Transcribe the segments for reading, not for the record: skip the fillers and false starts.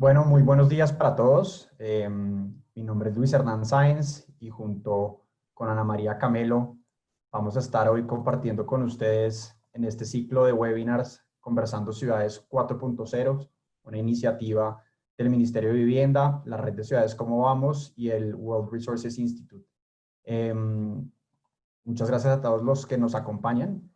Bueno, muy buenos días para todos. Mi nombre es Luis Hernán Sáenz y junto con Ana María Camelo vamos a estar hoy compartiendo con ustedes en este ciclo de webinars Conversando Ciudades 4.0, una iniciativa del Ministerio de Vivienda, la Red de Ciudades Cómo Vamos y el World Resources Institute. Muchas gracias a todos los que nos acompañan.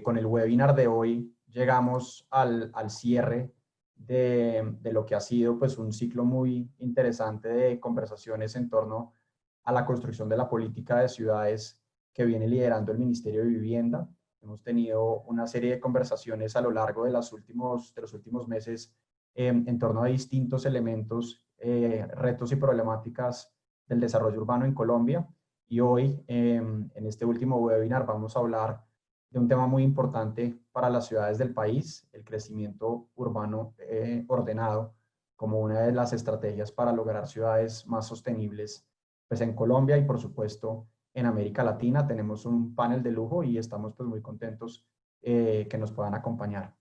Con el webinar de hoy llegamos al cierre de lo que ha sido pues, un ciclo muy interesante de conversaciones en torno a la construcción de la política de ciudades que viene liderando el Ministerio de Vivienda. Hemos tenido una serie de conversaciones a lo largo de los últimos meses en torno a distintos elementos, retos y problemáticas del desarrollo urbano en Colombia. Y hoy, en este último webinar, vamos a hablar de un tema muy importante para las ciudades del país, el crecimiento urbano ordenado, como una de las estrategias para lograr ciudades más sostenibles pues, en Colombia y, por supuesto, en América Latina. Tenemos un panel de lujo y estamos pues, muy contentos que nos puedan acompañar.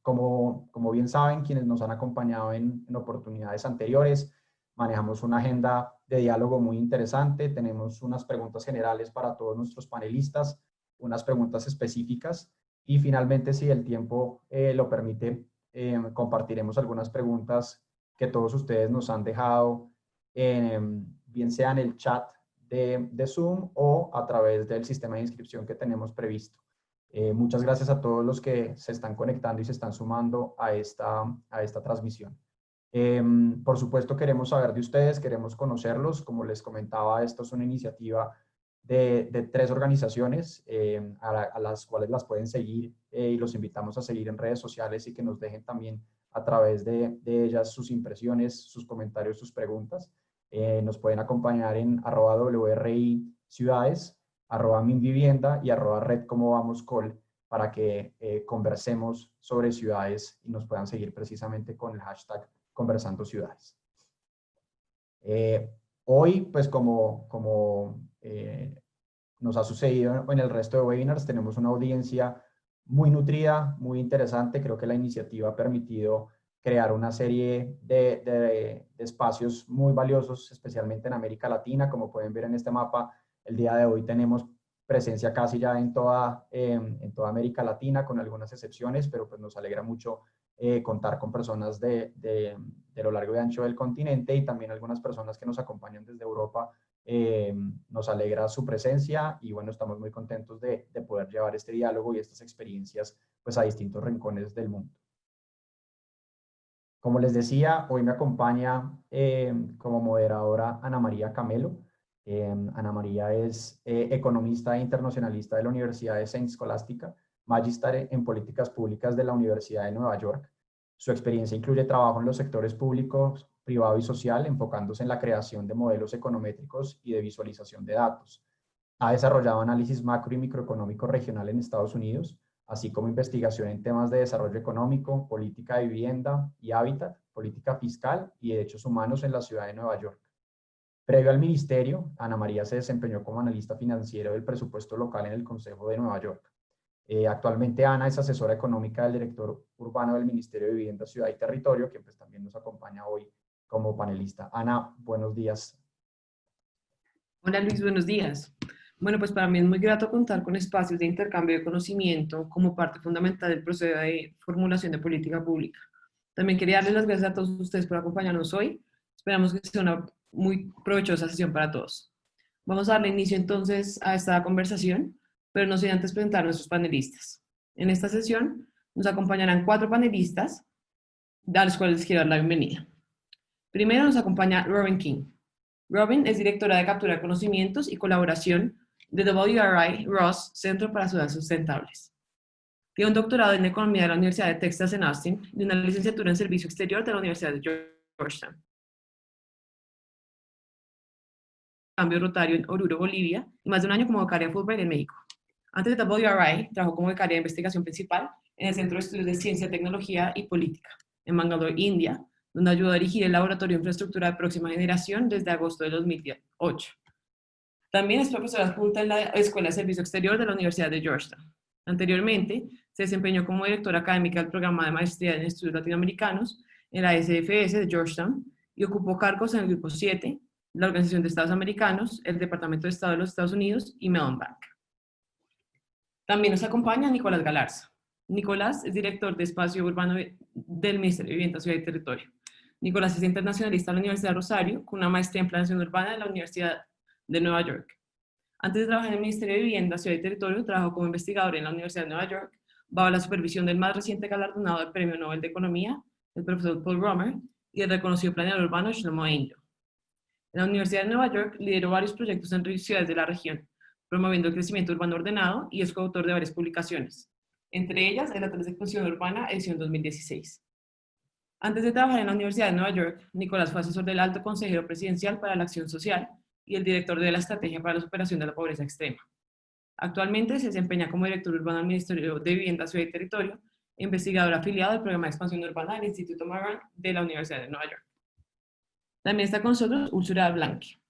Como bien saben, quienes nos han acompañado en oportunidades anteriores, manejamos una agenda de diálogo muy interesante, tenemos unas preguntas generales para todos nuestros panelistas, unas preguntas específicas y finalmente, si el tiempo lo permite, compartiremos algunas preguntas que todos ustedes nos han dejado, bien sea en el chat de Zoom o a través del sistema de inscripción que tenemos previsto. Muchas gracias a todos los que se están conectando y se están sumando a esta transmisión. Por supuesto, queremos saber de ustedes, queremos conocerlos. Como les comentaba, esto es una iniciativa de 3 organizaciones a las cuales las pueden seguir y los invitamos a seguir en redes sociales y que nos dejen también a través de ellas sus impresiones, sus comentarios, sus preguntas. Nos pueden acompañar en @WRI Ciudades, @Minvivienda y @Red Cómo Vamos Col para que conversemos sobre ciudades y nos puedan seguir precisamente con el hashtag Conversando Ciudades. Hoy, pues como nos ha sucedido en el resto de webinars, tenemos una audiencia muy nutrida, muy interesante. Creo que la iniciativa ha permitido crear una serie de espacios muy valiosos, especialmente en América Latina. Como pueden ver en este mapa, el día de hoy tenemos presencia casi ya en toda América Latina, con algunas excepciones, pero pues nos alegra mucho contar con personas de lo largo y ancho del continente y también algunas personas que nos acompañan desde Europa. Nos alegra su presencia y bueno, estamos muy contentos de poder llevar este diálogo y estas experiencias pues, a distintos rincones del mundo. Como les decía, hoy me acompaña como moderadora Ana María Camelo. Ana María es economista e internacionalista de la Universidad de Saint Scholastica, magíster en políticas públicas de la Universidad de Nueva York. Su experiencia incluye trabajo en los sectores públicos, privado y social, enfocándose en la creación de modelos econométricos y de visualización de datos. Ha desarrollado análisis macro y microeconómico regional en Estados Unidos, así como investigación en temas de desarrollo económico, política de vivienda y hábitat, política fiscal y derechos humanos en la ciudad de Nueva York. Previo al ministerio, Ana María se desempeñó como analista financiero del presupuesto local en el Consejo de Nueva York. Actualmente Ana es asesora económica del director urbano del Ministerio de Vivienda, Ciudad y Territorio, que pues también nos acompaña hoy como panelista. Ana, buenos días. Hola Luis, buenos días. Bueno, pues para mí es muy grato contar con espacios de intercambio de conocimiento como parte fundamental del proceso de formulación de política pública. También quería darles las gracias a todos ustedes por acompañarnos hoy. Esperamos que sea una muy provechosa sesión para todos. Vamos a darle inicio entonces a esta conversación, pero no sin antes presentar a nuestros panelistas. En esta sesión nos acompañarán 4 panelistas, a los cuales les quiero dar la bienvenida. Primero nos acompaña Robin King. Robin es directora de captura de conocimientos y colaboración de WRI Ross Centro para Ciudades Sustentables. Tiene un doctorado en Economía de la Universidad de Texas en Austin y una licenciatura en Servicio Exterior de la Universidad de Georgetown. Cambio rotario en Oruro, Bolivia, y más de un año como becaria Fulbright en México. Antes de WRI, trabajó como becaria de investigación principal en el Centro de Estudios de Ciencia, Tecnología y Política, en Bangalore, India, donde ayudó a dirigir el Laboratorio de Infraestructura de Próxima Generación desde agosto de 2008. También es profesora adjunta en la Escuela de Servicio Exterior de la Universidad de Georgetown. Anteriormente, se desempeñó como directora académica del programa de maestría en estudios latinoamericanos en la SFS de Georgetown y ocupó cargos en el Grupo 7, la Organización de Estados Americanos, el Departamento de Estado de los Estados Unidos y Mellon Bank. También nos acompaña Nicolás Galarza. Nicolás es director de Espacio Urbano del Ministerio de Vivienda, Ciudad y Territorio. Nicolás es internacionalista de la Universidad de Rosario, con una maestría en Planeación Urbana de la Universidad de Nueva York. Antes de trabajar en el Ministerio de Vivienda, Ciudad y Territorio, trabajó como investigador en la Universidad de Nueva York, bajo la supervisión del más reciente galardonado del Premio Nobel de Economía, el profesor Paul Romer, y el reconocido planeador urbano Shlomo Angel. En la Universidad de Nueva York lideró varios proyectos en ciudades de la región, promoviendo el crecimiento urbano ordenado, y es coautor de varias publicaciones, entre ellas el Atlas de Expansión Urbana, edición 2016. Antes de trabajar en la Universidad de Nueva York, Nicolás fue asesor del Alto Consejero Presidencial para la Acción Social y el director de la Estrategia para la Superación de la Pobreza Extrema. Actualmente se desempeña como director urbano del Ministerio de Vivienda, Ciudad y Territorio, e investigador afiliado del Programa de Expansión Urbana del Instituto Marant de la Universidad de Nueva York. También está con nosotros Úrsula Blanqui.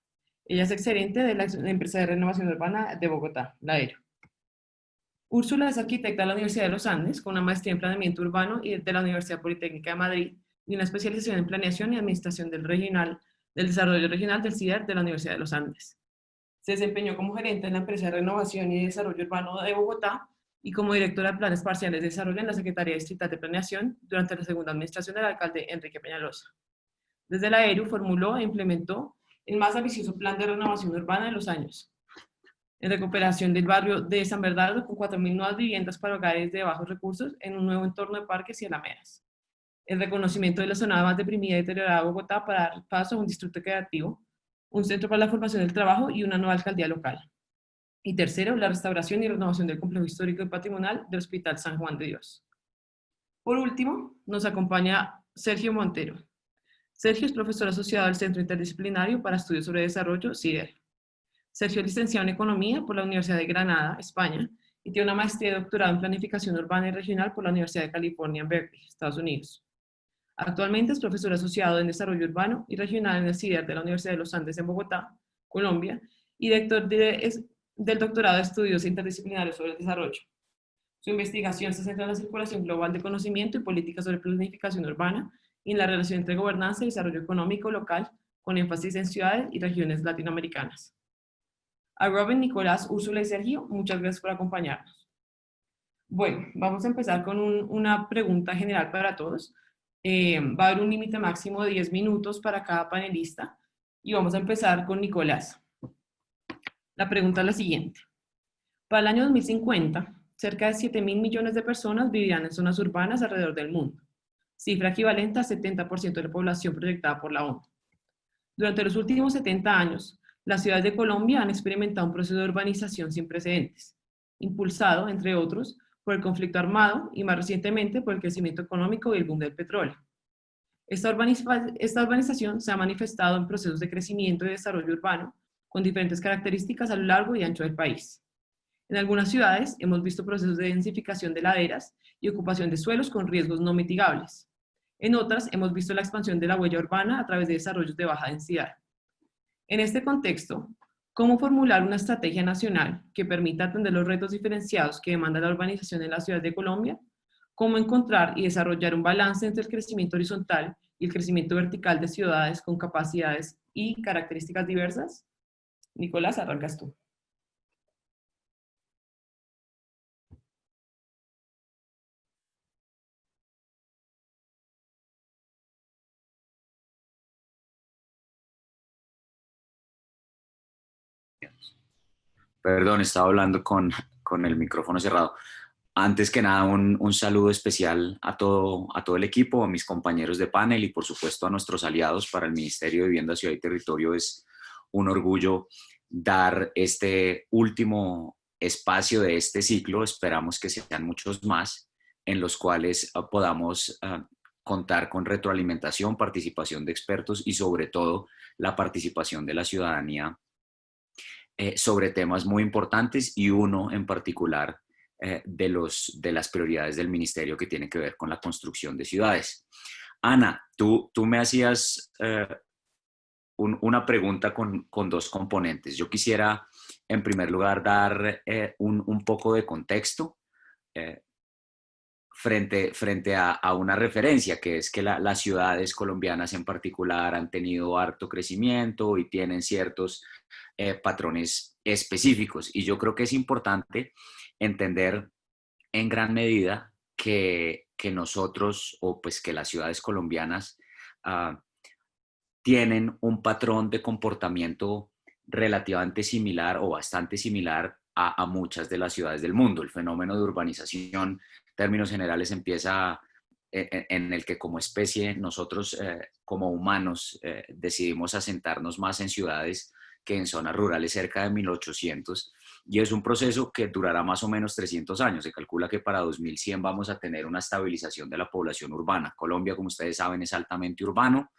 Ella es exgerente de la empresa de renovación urbana de Bogotá, la ERO. Úrsula es arquitecta de la Universidad de los Andes, con una maestría en planeamiento urbano y de la Universidad Politécnica de Madrid, y una especialización en planeación y administración del desarrollo regional del CIDER de la Universidad de los Andes. Se desempeñó como gerente en la empresa de renovación y desarrollo urbano de Bogotá y como directora de planes parciales de desarrollo en la Secretaría Distrital de Planeación durante la segunda administración del alcalde Enrique Peñalosa. Desde la ERU formuló e implementó el más ambicioso plan de renovación urbana de los años, en recuperación del barrio de San Bernardo con 4.000 nuevas viviendas para hogares de bajos recursos en un nuevo entorno de parques y alamedas. El reconocimiento de la zona más deprimida y deteriorada de Bogotá para dar paso a un distrito creativo, un centro para la formación del trabajo y una nueva alcaldía local. Y tercero, la restauración y renovación del complejo histórico y patrimonial del Hospital San Juan de Dios. Por último, nos acompaña Sergio Montero. Sergio es profesor asociado al Centro Interdisciplinario para Estudios sobre Desarrollo, CIDER. Sergio es licenciado en Economía por la Universidad de Granada, España, y tiene una maestría de doctorado en Planificación Urbana y Regional por la Universidad de California en Berkeley, Estados Unidos. Actualmente es profesor asociado en Desarrollo Urbano y Regional en el CIDER de la Universidad de los Andes en Bogotá, Colombia, y director del doctorado de Estudios Interdisciplinarios sobre el Desarrollo. Su investigación se centra en la circulación global de conocimiento y políticas sobre planificación urbana y en la relación entre gobernanza y desarrollo económico local, con énfasis en ciudades y regiones latinoamericanas. A Robin, Nicolás, Úrsula y Sergio, muchas gracias por acompañarnos. Bueno, vamos a empezar con una pregunta general para todos. Va a haber un límite máximo de 10 minutos para cada panelista y vamos a empezar con Nicolás. La pregunta es la siguiente. Para el año 2050, cerca de 7.000 millones de personas vivirán en zonas urbanas alrededor del mundo, cifra equivalente al 70% de la población proyectada por la ONU. Durante los últimos 70 años, las ciudades de Colombia han experimentado un proceso de urbanización sin precedentes, impulsado, entre otros, por el conflicto armado y más recientemente por el crecimiento económico y el boom del petróleo. Esta urbanización se ha manifestado en procesos de crecimiento y desarrollo urbano con diferentes características a lo largo y ancho del país. En algunas ciudades hemos visto procesos de densificación de laderas y ocupación de suelos con riesgos no mitigables. En otras hemos visto la expansión de la huella urbana a través de desarrollos de baja densidad. En este contexto, ¿cómo formular una estrategia nacional que permita atender los retos diferenciados que demanda la urbanización en las ciudades de Colombia? ¿Cómo encontrar y desarrollar un balance entre el crecimiento horizontal y el crecimiento vertical de ciudades con capacidades y características diversas? Nicolás, arrancas tú. Perdón, estaba hablando con el micrófono cerrado. Antes que nada, un saludo especial a todo el equipo, a mis compañeros de panel y por supuesto a nuestros aliados. Para el Ministerio de Vivienda, Ciudad y Territorio es un orgullo dar este último espacio de este ciclo. Esperamos que sean muchos más en los cuales podamos contar con retroalimentación, participación de expertos y sobre todo la participación de la ciudadanía sobre temas muy importantes y uno en particular de las prioridades del ministerio que tiene que ver con la construcción de ciudades. Ana, tú me hacías una pregunta con dos componentes. Yo quisiera, en primer lugar, dar un poco de contexto. frente a una referencia, que es que las ciudades colombianas en particular han tenido harto crecimiento y tienen ciertos patrones específicos. Y yo creo que es importante entender en gran medida que nosotros, o pues que las ciudades colombianas tienen un patrón de comportamiento relativamente similar o bastante similar a muchas de las ciudades del mundo. El fenómeno de urbanización, en términos generales, empieza en el que como especie nosotros como humanos decidimos asentarnos más en ciudades que en zonas rurales cerca de 1800, y es un proceso que durará más o menos 300 años. Se calcula que para 2100 vamos a tener una estabilización de la población urbana. Colombia, como ustedes saben, es altamente urbano,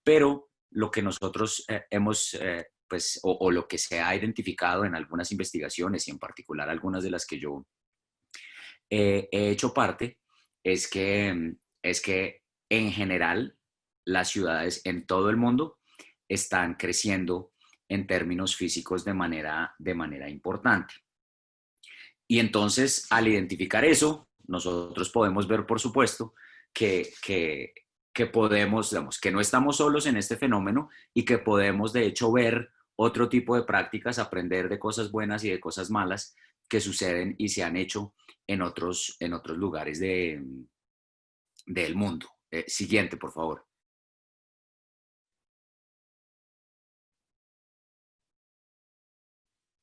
pero lo que nosotros hemos, pues, o lo que se ha identificado en algunas investigaciones, y en particular algunas de las que yo he hecho parte, es que en general las ciudades en todo el mundo están creciendo en términos físicos de manera importante. Y entonces, al identificar eso, nosotros podemos ver, por supuesto, que podemos, digamos, que no estamos solos en este fenómeno y que podemos, de hecho, ver otro tipo de prácticas, aprender de cosas buenas y de cosas malas que suceden y se han hecho en otros lugares del mundo. Siguiente, por favor.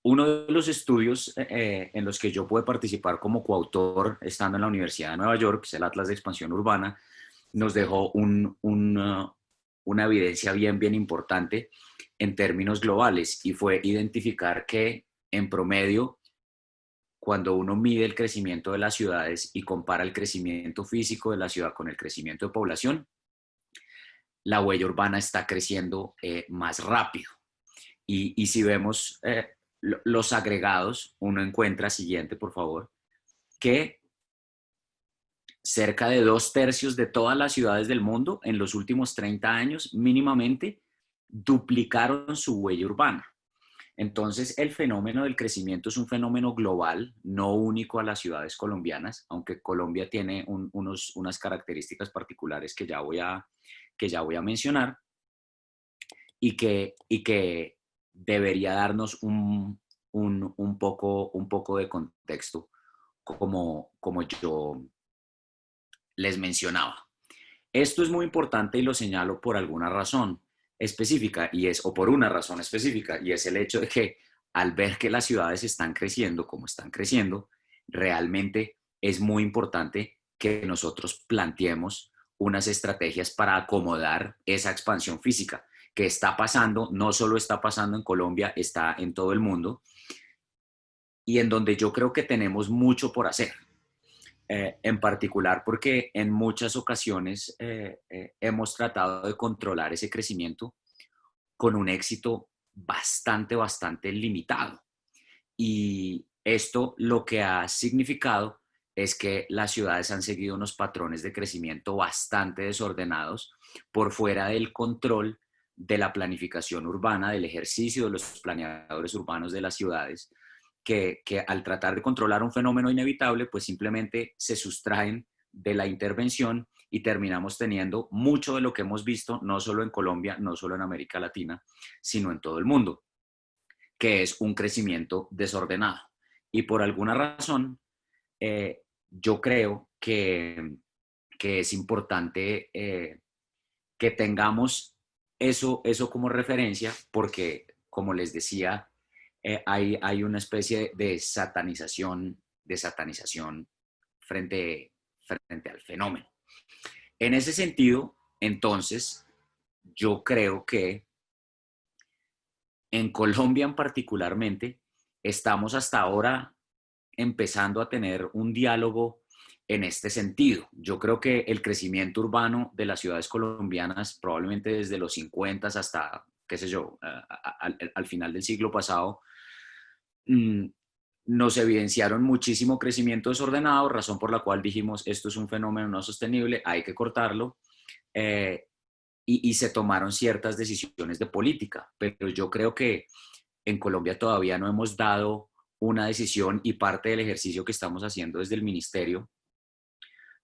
Uno de los estudios en los que yo pude participar como coautor, estando en la Universidad de Nueva York, que es el Atlas de Expansión Urbana, nos dejó una evidencia bien importante en términos globales, y fue identificar que en promedio, cuando uno mide el crecimiento de las ciudades y compara el crecimiento físico de la ciudad con el crecimiento de población, la huella urbana está creciendo más rápido. Y si vemos los agregados, uno encuentra, siguiente por favor, que cerca de 2/3 de todas las ciudades del mundo en los últimos 30 años mínimamente duplicaron su huella urbana. Entonces, el fenómeno del crecimiento es un fenómeno global, no único a las ciudades colombianas, aunque Colombia tiene unas características particulares que ya voy a mencionar, y que debería darnos un poco de contexto, como yo les mencionaba. Esto es muy importante y lo señalo por alguna razón específica, o por una razón específica, y es el hecho de que al ver que las ciudades están creciendo como están creciendo, realmente es muy importante que nosotros planteemos unas estrategias para acomodar esa expansión física que está pasando. No solo está pasando en Colombia, está en todo el mundo, y en donde yo creo que tenemos mucho por hacer. En particular porque en muchas ocasiones hemos tratado de controlar ese crecimiento con un éxito bastante limitado. Y esto lo que ha significado es que las ciudades han seguido unos patrones de crecimiento bastante desordenados por fuera del control de la planificación urbana, del ejercicio de los planeadores urbanos de las ciudades, que al tratar de controlar un fenómeno inevitable, pues simplemente se sustraen de la intervención y terminamos teniendo mucho de lo que hemos visto, no solo en Colombia, no solo en América Latina, sino en todo el mundo, que es un crecimiento desordenado. Y por alguna razón, yo creo que es importante que tengamos eso como referencia, porque, como les decía, hay una especie de satanización frente al fenómeno. En ese sentido, entonces, yo creo que en Colombia particularmente estamos hasta ahora empezando a tener un diálogo en este sentido. Yo creo que el crecimiento urbano de las ciudades colombianas, probablemente desde los 50 hasta, qué sé yo, al final del siglo pasado, nos evidenciaron muchísimo crecimiento desordenado, razón por la cual dijimos, esto es un fenómeno no sostenible, hay que cortarlo, y se tomaron ciertas decisiones de política. Pero yo creo que en Colombia todavía no hemos dado una decisión, y parte del ejercicio que estamos haciendo desde el ministerio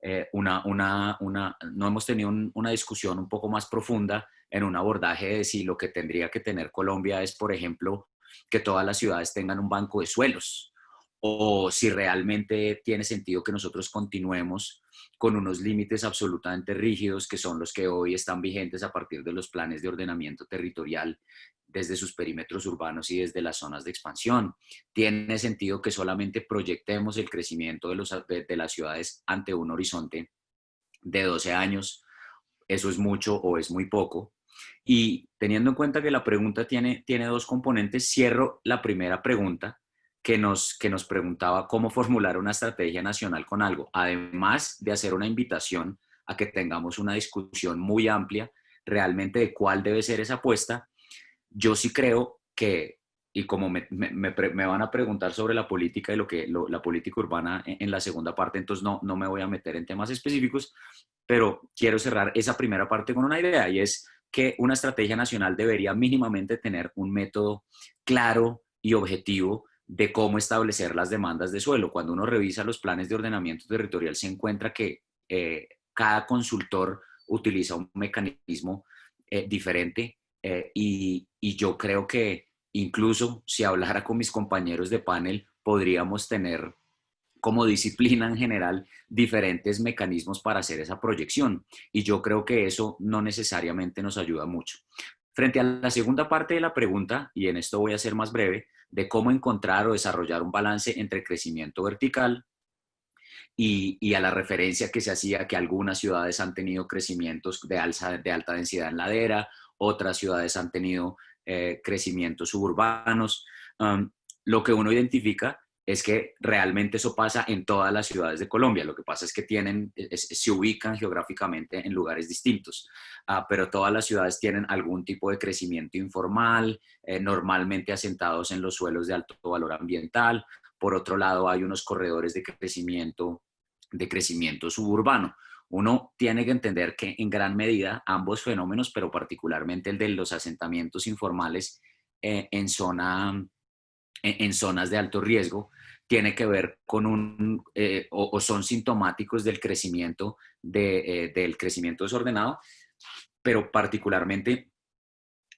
no hemos tenido una discusión un poco más profunda en un abordaje de si lo que tendría que tener Colombia es, por ejemplo, que todas las ciudades tengan un banco de suelos, o si realmente tiene sentido que nosotros continuemos con unos límites absolutamente rígidos que son los que hoy están vigentes a partir de los planes de ordenamiento territorial desde sus perímetros urbanos y desde las zonas de expansión. Tiene sentido que solamente proyectemos el crecimiento de las ciudades ante un horizonte de 12 años. Eso es mucho o es muy poco. Y teniendo en cuenta que la pregunta tiene dos componentes, cierro la primera pregunta que nos preguntaba cómo formular una estrategia nacional con algo, además de hacer una invitación a que tengamos una discusión muy amplia realmente de cuál debe ser esa apuesta. Yo sí creo que, y como me van a preguntar sobre la política y la política urbana en la segunda parte, entonces no me voy a meter en temas específicos, pero quiero cerrar esa primera parte con una idea, y es que una estrategia nacional debería mínimamente tener un método claro y objetivo de cómo establecer las demandas de suelo. Cuando uno revisa los planes de ordenamiento territorial, se encuentra que cada consultor utiliza un mecanismo diferente, y yo creo que incluso si hablara con mis compañeros de panel, podríamos tener como disciplina en general diferentes mecanismos para hacer esa proyección. Y yo creo que eso no necesariamente nos ayuda mucho. Frente a la segunda parte de la pregunta, y en esto voy a ser más breve, de cómo encontrar o desarrollar un balance entre crecimiento vertical y a la referencia que se hacía que algunas ciudades han tenido crecimientos de alta densidad en ladera, otras ciudades han tenido crecimientos suburbanos. Lo que uno identifica es que realmente eso pasa en todas las ciudades de Colombia. Lo que pasa es que se ubican geográficamente en lugares distintos, pero todas las ciudades tienen algún tipo de crecimiento informal, normalmente asentados en los suelos de alto valor ambiental. Por otro lado, hay unos corredores de crecimiento suburbano. Uno tiene que entender que en gran medida ambos fenómenos, pero particularmente el de los asentamientos informales en zonas de alto riesgo, tiene que ver con o son sintomáticos del crecimiento desordenado, pero particularmente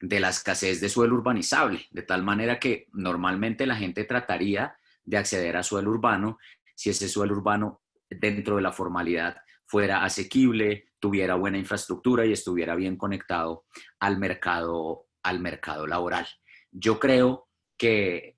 de la escasez de suelo urbanizable, de tal manera que normalmente la gente trataría de acceder a suelo urbano si ese suelo urbano dentro de la formalidad fuera asequible, tuviera buena infraestructura y estuviera bien conectado al mercado laboral. Yo creo que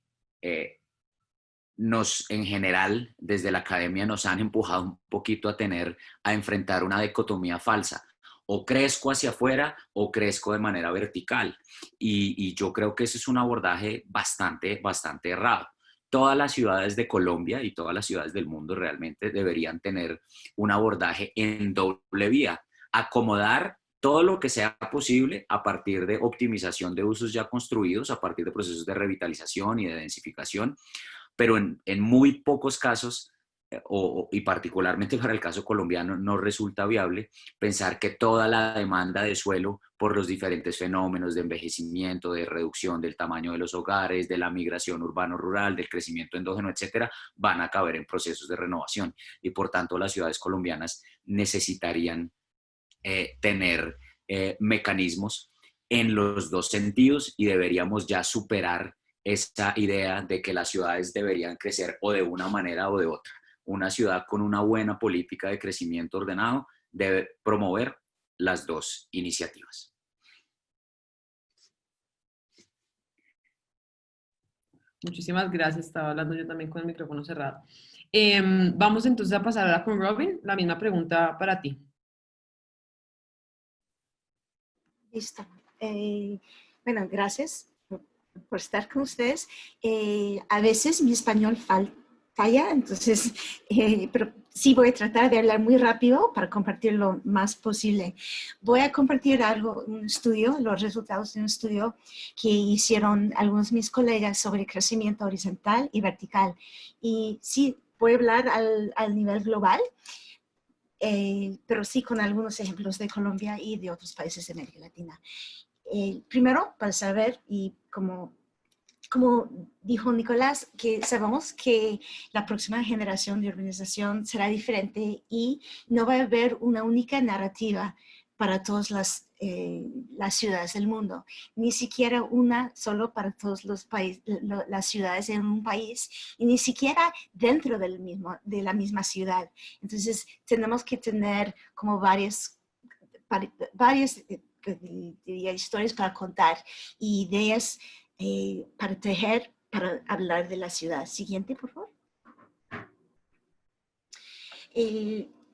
en general, desde la academia nos han empujado un poquito a enfrentar una dicotomía falsa. O crezco hacia afuera o crezco de manera vertical. Y yo creo que ese es un abordaje bastante errado. Todas las ciudades de Colombia y todas las ciudades del mundo realmente deberían tener un abordaje en doble vía. Acomodar todo lo que sea posible a partir de optimización de usos ya construidos, a partir de procesos de revitalización y de densificación, pero en muy pocos casos, y particularmente para el caso colombiano, no resulta viable pensar que toda la demanda de suelo por los diferentes fenómenos de envejecimiento, de reducción del tamaño de los hogares, de la migración urbano-rural, del crecimiento endógeno, etcétera, van a caber en procesos de renovación. Y por tanto, las ciudades colombianas necesitarían tener mecanismos en los dos sentidos, y deberíamos ya superar esa idea de que las ciudades deberían crecer o de una manera o de otra. Una ciudad con una buena política de crecimiento ordenado debe promover las dos iniciativas. Muchísimas gracias. Estaba hablando yo también con el micrófono cerrado. Vamos entonces a pasar ahora con Robin. La misma pregunta para ti. Listo. Bueno, gracias por estar con ustedes. A veces mi español falla, entonces, pero sí voy a tratar de hablar muy rápido para compartir lo más posible. Voy a compartir un estudio, los resultados de un estudio que hicieron algunos de mis colegas sobre crecimiento horizontal y vertical. Y sí, voy a hablar al nivel global, pero sí con algunos ejemplos de Colombia y de otros países de América Latina. Primero, para saber y como como dijo Nicolás, que sabemos que la próxima generación de urbanización será diferente y no va a haber una única narrativa para todas las ciudades del mundo, ni siquiera una solo para todos los países, las ciudades en un país, y ni siquiera dentro de la misma ciudad. Entonces, tenemos que tener como varias historias para contar y ideas para tejer, para hablar de la ciudad. Siguiente, por favor.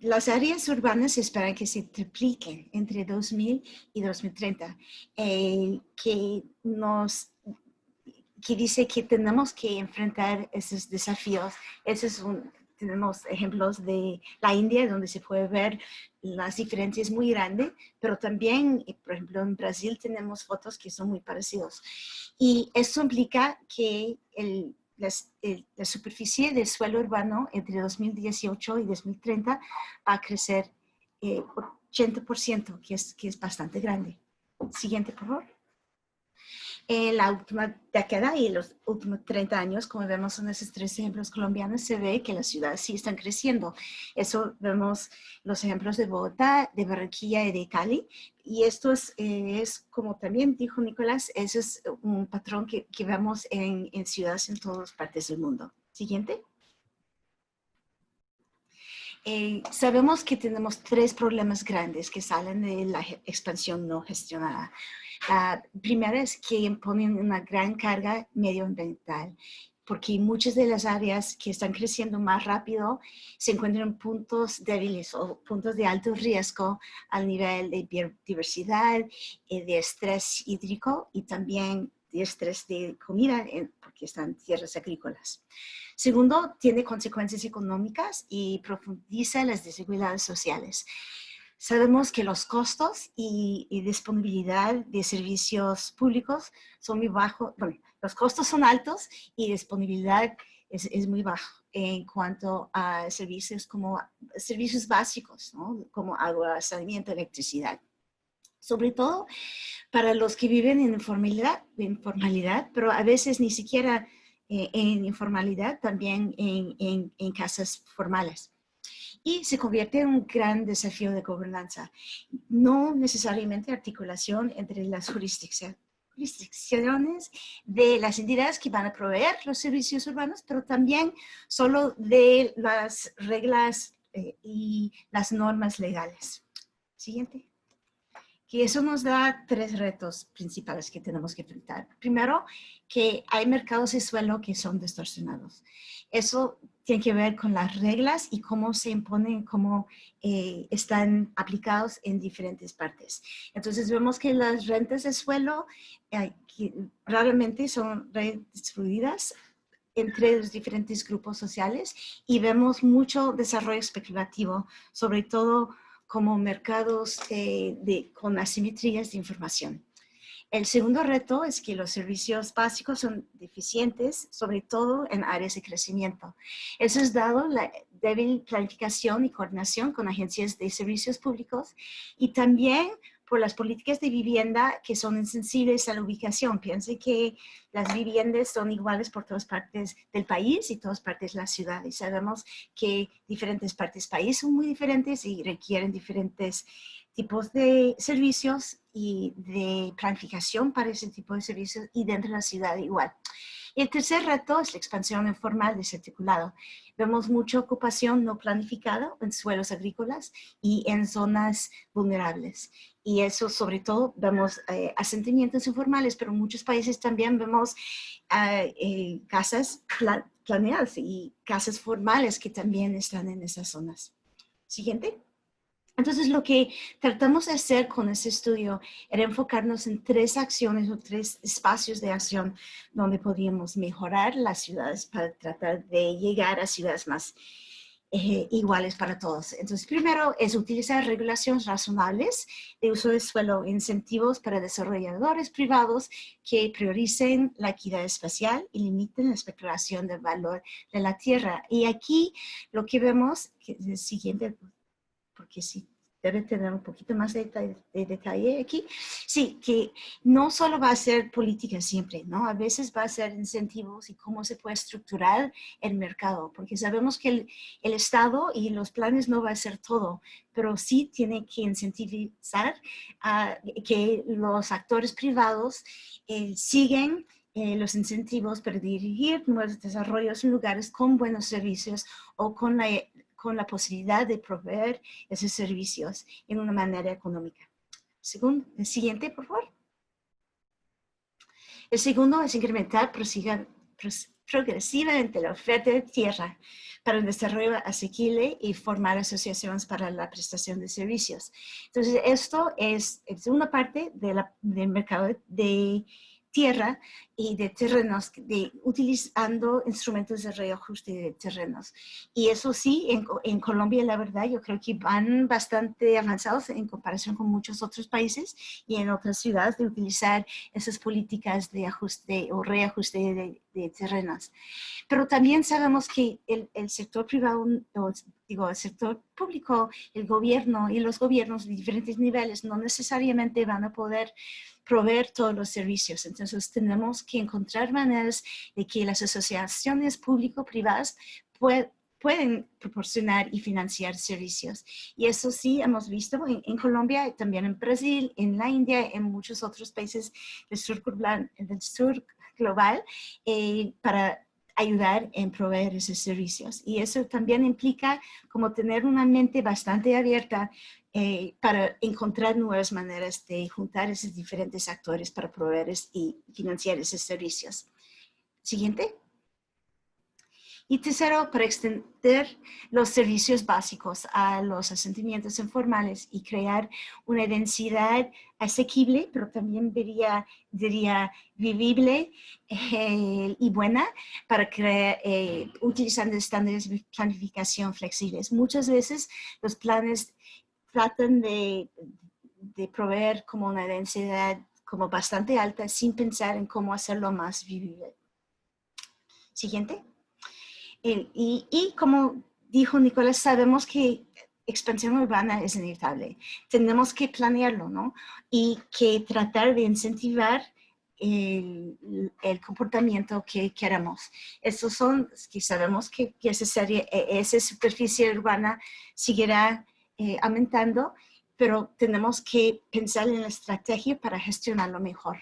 Las áreas urbanas se esperan que se tripliquen entre 2000 y 2030, que dice que tenemos que enfrentar esos desafíos. Tenemos ejemplos de la India, donde se puede ver las diferencias muy grandes, pero también, por ejemplo, en Brasil tenemos fotos que son muy parecidos. Y esto implica que la superficie del suelo urbano entre 2018 y 2030 va a crecer 80%, que es bastante grande. Siguiente, por favor. En la última década y los últimos 30 años, como vemos en esos 3 ejemplos colombianos, se ve que las ciudades sí están creciendo. Eso vemos los ejemplos de Bogotá, de Barranquilla y de Cali. Y esto es como también dijo Nicolás, ese es un patrón que vemos en ciudades en todas partes del mundo. Siguiente. Sabemos que tenemos 3 problemas grandes que salen de la expansión no gestionada. La primera es que imponen una gran carga medioambiental, porque muchas de las áreas que están creciendo más rápido se encuentran en puntos débiles o puntos de alto riesgo al nivel de biodiversidad, de estrés hídrico y también de estrés de comida, porque están tierras agrícolas. Segundo, tiene consecuencias económicas y profundiza las desigualdades sociales. Sabemos que los costos y disponibilidad de servicios públicos son muy bajos. Bueno, los costos son altos y disponibilidad es muy bajo en cuanto a servicios como servicios básicos, ¿no? Como agua, saneamiento, electricidad. Sobre todo para los que viven en informalidad, pero a veces ni siquiera en informalidad, también en casas formales. Y se convierte en un gran desafío de gobernanza. No necesariamente articulación entre las jurisdicciones de las entidades que van a proveer los servicios urbanos, pero también solo de las reglas y las normas legales. Siguiente. Que eso nos da 3 retos principales que tenemos que enfrentar. Primero, que hay mercados de suelo que son distorsionados. Eso tiene que ver con las reglas y cómo se imponen, cómo están aplicados en diferentes partes. Entonces vemos que las rentas de suelo que raramente son redistribuidas entre los diferentes grupos sociales y vemos mucho desarrollo especulativo, sobre todo como mercados con asimetrías de información. El segundo reto es que los servicios básicos son deficientes, sobre todo en áreas de crecimiento. Eso es dado la débil planificación y coordinación con agencias de servicios públicos y también por las políticas de vivienda que son insensibles a la ubicación. Piensen que las viviendas son iguales por todas partes del país y todas partes de la ciudad. Y sabemos que diferentes partes del país son muy diferentes y requieren diferentes tipos de servicios y de planificación para ese tipo de servicios y dentro de la ciudad igual. Y el tercer reto es la expansión informal desarticulado. Vemos mucha ocupación no planificada en suelos agrícolas y en zonas vulnerables. Y eso sobre todo vemos asentamientos informales, pero en muchos países también vemos casas planeadas y casas formales que también están en esas zonas. Siguiente. Entonces, lo que tratamos de hacer con este estudio era enfocarnos en 3 acciones o 3 espacios de acción donde podríamos mejorar las ciudades para tratar de llegar a ciudades más iguales para todos. Entonces, primero es utilizar regulaciones razonables de uso de suelo, incentivos para desarrolladores privados que prioricen la equidad espacial y limiten la especulación del valor de la tierra. Y aquí lo que vemos, que es el siguiente, porque sí, debe tener un poquito más de detalle aquí. Sí, que no solo va a ser política siempre, ¿no? A veces va a ser incentivos y cómo se puede estructurar el mercado, porque sabemos que el Estado y los planes no va a ser todo, pero sí tiene que incentivizar que los actores privados siguen los incentivos para dirigir nuevos desarrollos en lugares con buenos servicios o con la posibilidad de proveer esos servicios en una manera económica. El siguiente, por favor. El segundo es incrementar progresivamente la oferta de tierra para el desarrollo asequible y formar asociaciones para la prestación de servicios. Entonces, esto es una parte del mercado de tierra y de terrenos, utilizando instrumentos de reajuste de terrenos. Y eso sí, en Colombia, la verdad, yo creo que van bastante avanzados en comparación con muchos otros países y en otras ciudades de utilizar esas políticas de ajuste o reajuste de terrenos. Pero también sabemos que el sector privado, el sector público, el gobierno y los gobiernos de diferentes niveles no necesariamente van a poder proveer todos los servicios. Entonces tenemos que encontrar maneras de que las asociaciones público-privadas pueden proporcionar y financiar servicios. Y eso sí hemos visto en Colombia, también en Brasil, en la India, en muchos otros países del sur global, para ayudar en proveer esos servicios. Y eso también implica como tener una mente bastante abierta para encontrar nuevas maneras de juntar esos diferentes actores para proveer y financiar esos servicios. Siguiente. Y tercero, para extender los servicios básicos a los asentamientos informales y crear una densidad asequible, pero también diría vivible y buena, para crear, utilizando estándares de planificación flexibles. Muchas veces los planes tratan de proveer como una densidad como bastante alta sin pensar en cómo hacerlo más vivible. Siguiente. Y como dijo Nicolás, sabemos que expansión urbana es inevitable. Tenemos que planearlo, ¿no? Y que tratar de incentivar el comportamiento que queremos. Estos son, que sabemos que esa superficie urbana seguirá aumentando, pero tenemos que pensar en la estrategia para gestionarlo mejor.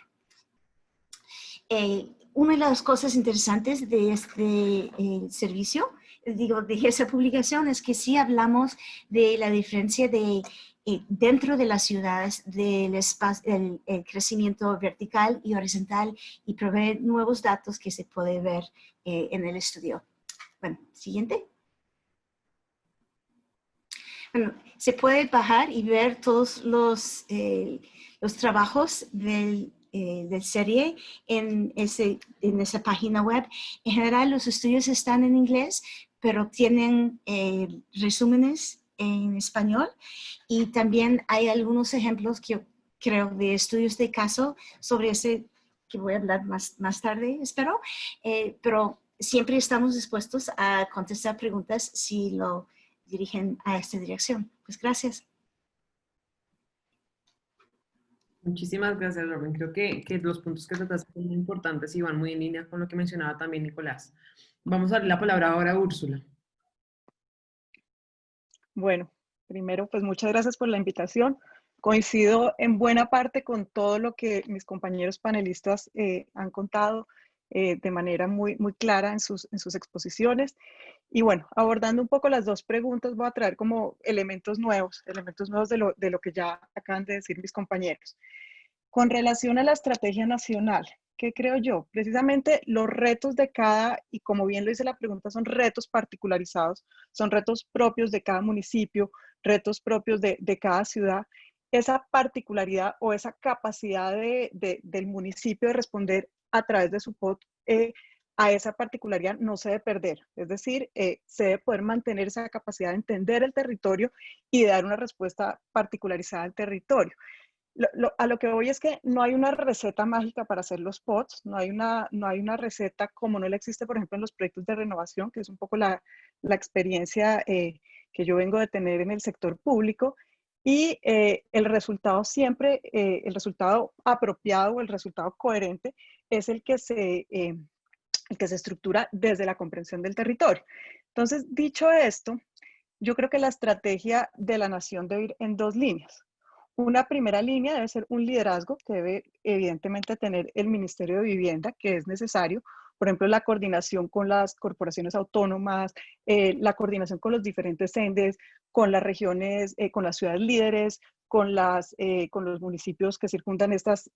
Una de las cosas interesantes de este servicio, de esa publicación, es que sí hablamos de la diferencia dentro de las ciudades, del espacio, el crecimiento vertical y horizontal, y proveer nuevos datos que se puede ver en el estudio. Bueno, siguiente. Bueno, se puede bajar y ver todos los trabajos del serie en esa página web. En general, los estudios están en inglés, pero tienen resúmenes en español, y también hay algunos ejemplos que yo creo de estudios de caso sobre ese que voy a hablar más tarde, espero, pero siempre estamos dispuestos a contestar preguntas si lo dirigen a esta dirección. Pues gracias. Muchísimas gracias, Robin. Creo que los puntos que trataste son muy importantes y van muy en línea con lo que mencionaba también Nicolás. Vamos a darle la palabra ahora a Úrsula. Bueno, primero, pues muchas gracias por la invitación. Coincido en buena parte con todo lo que mis compañeros panelistas han contado de manera muy clara en sus exposiciones. Y bueno, abordando un poco las dos preguntas, voy a traer como elementos nuevos de lo que ya acaban de decir mis compañeros. Con relación a la estrategia nacional, ¿qué creo yo? Precisamente los retos de cada, y como bien lo dice la pregunta, son retos particularizados, son retos propios de cada municipio, retos propios de cada ciudad. Esa particularidad o esa capacidad del municipio de responder a través de su POT a esa particularidad no se debe perder. Es decir, se debe poder mantener esa capacidad de entender el territorio y de dar una respuesta particularizada al territorio. A lo que voy es que no hay una receta mágica para hacer los POTs, no hay una receta como no la existe, por ejemplo, en los proyectos de renovación, que es un poco la experiencia que yo vengo de tener en el sector público. Y el resultado siempre, el resultado apropiado o el resultado coherente es el que se estructura desde la comprensión del territorio. Entonces, dicho esto, yo creo que la estrategia de la nación debe ir en dos líneas. Una primera línea debe ser un liderazgo que debe evidentemente tener el Ministerio de Vivienda, que es necesario. Por ejemplo, la coordinación con las corporaciones autónomas, la coordinación con los diferentes entes, con las regiones, con las ciudades líderes, con los municipios que circundan estas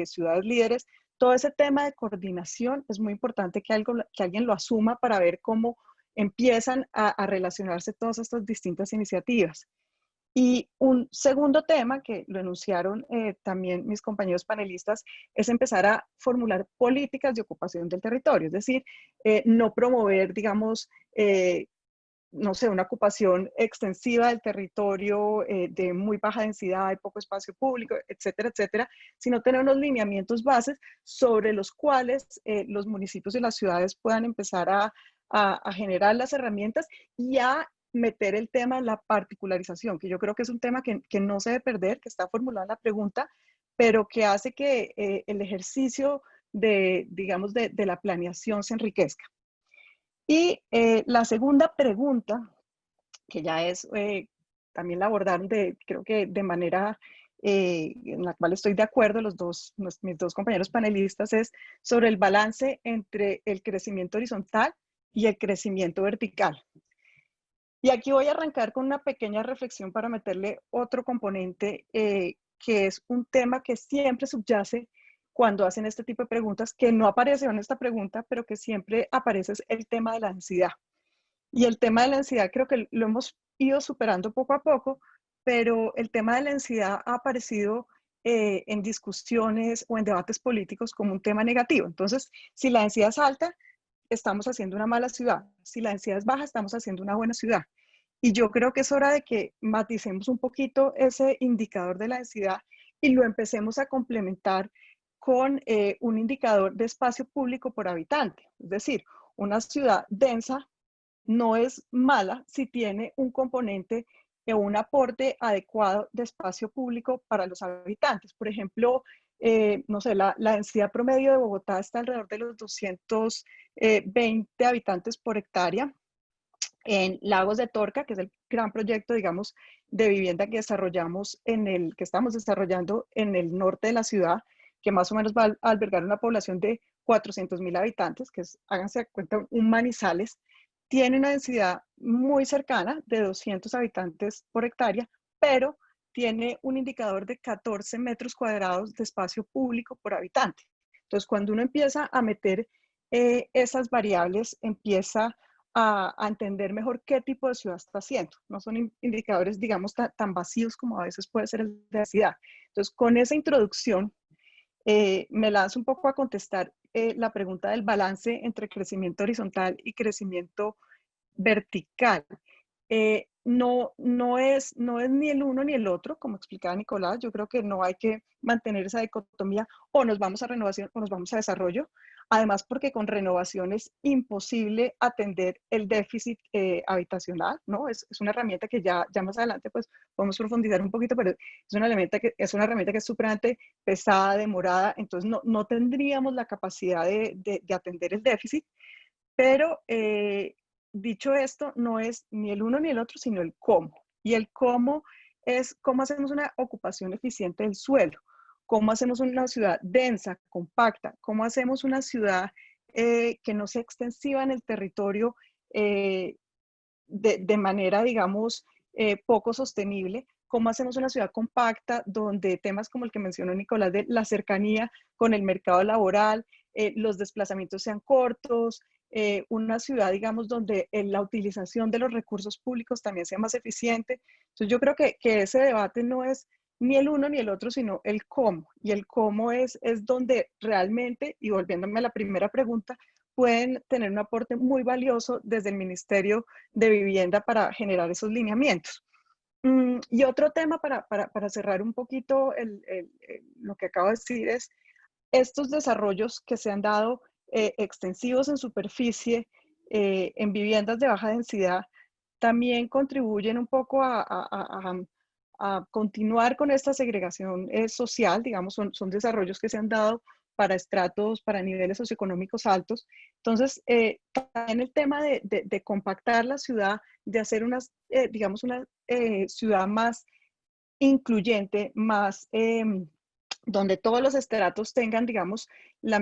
ciudades líderes. Todo ese tema de coordinación es muy importante que alguien lo asuma para ver cómo empiezan a relacionarse todas estas distintas iniciativas. Y un segundo tema que lo enunciaron también mis compañeros panelistas es empezar a formular políticas de ocupación del territorio, es decir, no promover, digamos, no sé, una ocupación extensiva del territorio de muy baja densidad, de poco espacio público, etcétera, etcétera, sino tener unos lineamientos bases sobre los cuales los municipios y las ciudades puedan empezar a generar las herramientas y a meter el tema de la particularización, que yo creo que es un tema que no se debe perder, que está formulada en la pregunta, pero que hace que el ejercicio digamos, de la planeación se enriquezca. Y la segunda pregunta, que ya es, también la abordaron creo que de manera en la cual estoy de acuerdo mis dos compañeros panelistas, es sobre el balance entre el crecimiento horizontal y el crecimiento vertical. Y aquí voy a arrancar con una pequeña reflexión para meterle otro componente, que es un tema que siempre subyace cuando hacen este tipo de preguntas, que no apareció en esta pregunta, pero que siempre aparece, es el tema de la densidad. Y el tema de la densidad creo que lo hemos ido superando poco a poco, pero el tema de la densidad ha aparecido en discusiones o en debates políticos como un tema negativo. Entonces, si la densidad es alta, estamos haciendo una mala ciudad. Si la densidad es baja, estamos haciendo una buena ciudad. Y yo creo que es hora de que maticemos un poquito ese indicador de la densidad y lo empecemos a complementar con un indicador de espacio público por habitante. Es decir, una ciudad densa no es mala si tiene un componente o un aporte adecuado de espacio público para los habitantes. Por ejemplo, no sé, la densidad promedio de Bogotá está alrededor de los 220 habitantes por hectárea. En Lagos de Torca, que es el gran proyecto, digamos, de vivienda que que estamos desarrollando en el norte de la ciudad, que más o menos va a albergar una población de 400.000 habitantes, que es, háganse cuenta, un Manizales, tiene una densidad muy cercana de 200 habitantes por hectárea, pero tiene un indicador de 14 metros cuadrados de espacio público por habitante. Entonces, cuando uno empieza a meter esas variables, empieza a entender mejor qué tipo de ciudad está haciendo. No son indicadores, digamos, tan vacíos como a veces puede ser el de densidad. Entonces, con esa introducción, me lanzo un poco a contestar la pregunta del balance entre crecimiento horizontal y crecimiento vertical. No es ni el uno ni el otro, como explicaba Nicolás. Yo creo que no hay que mantener esa dicotomía, o nos vamos a renovación o nos vamos a desarrollo. Además, porque con renovación es imposible atender el déficit habitacional, ¿no? Es una herramienta que ya más adelante pues podemos profundizar un poquito, pero es una herramienta que es supremamente pesada, demorada, entonces no tendríamos la capacidad de atender el déficit, pero dicho esto, no es ni el uno ni el otro, sino el cómo. Y el cómo es cómo hacemos una ocupación eficiente del suelo, cómo hacemos una ciudad densa, compacta, cómo hacemos una ciudad que no sea extensiva en el territorio de manera, digamos, poco sostenible, cómo hacemos una ciudad compacta donde temas como el que mencionó Nicolás de la cercanía con el mercado laboral, los desplazamientos sean cortos, una ciudad, digamos, donde la utilización de los recursos públicos también sea más eficiente. Entonces yo creo que ese debate no es ni el uno ni el otro, sino el cómo. Y el cómo es donde realmente, y volviéndome a la primera pregunta, pueden tener un aporte muy valioso desde el Ministerio de Vivienda para generar esos lineamientos. Y otro tema para cerrar un poquito lo que acabo de decir es estos desarrollos que se han dado extensivos en superficie, en viviendas de baja densidad, también contribuyen un poco a a continuar con esta segregación social, digamos, son desarrollos que se han dado para estratos, para niveles socioeconómicos altos. Entonces, también el tema de compactar la ciudad, de hacer digamos, una ciudad más incluyente, más donde todos los estratos tengan, digamos,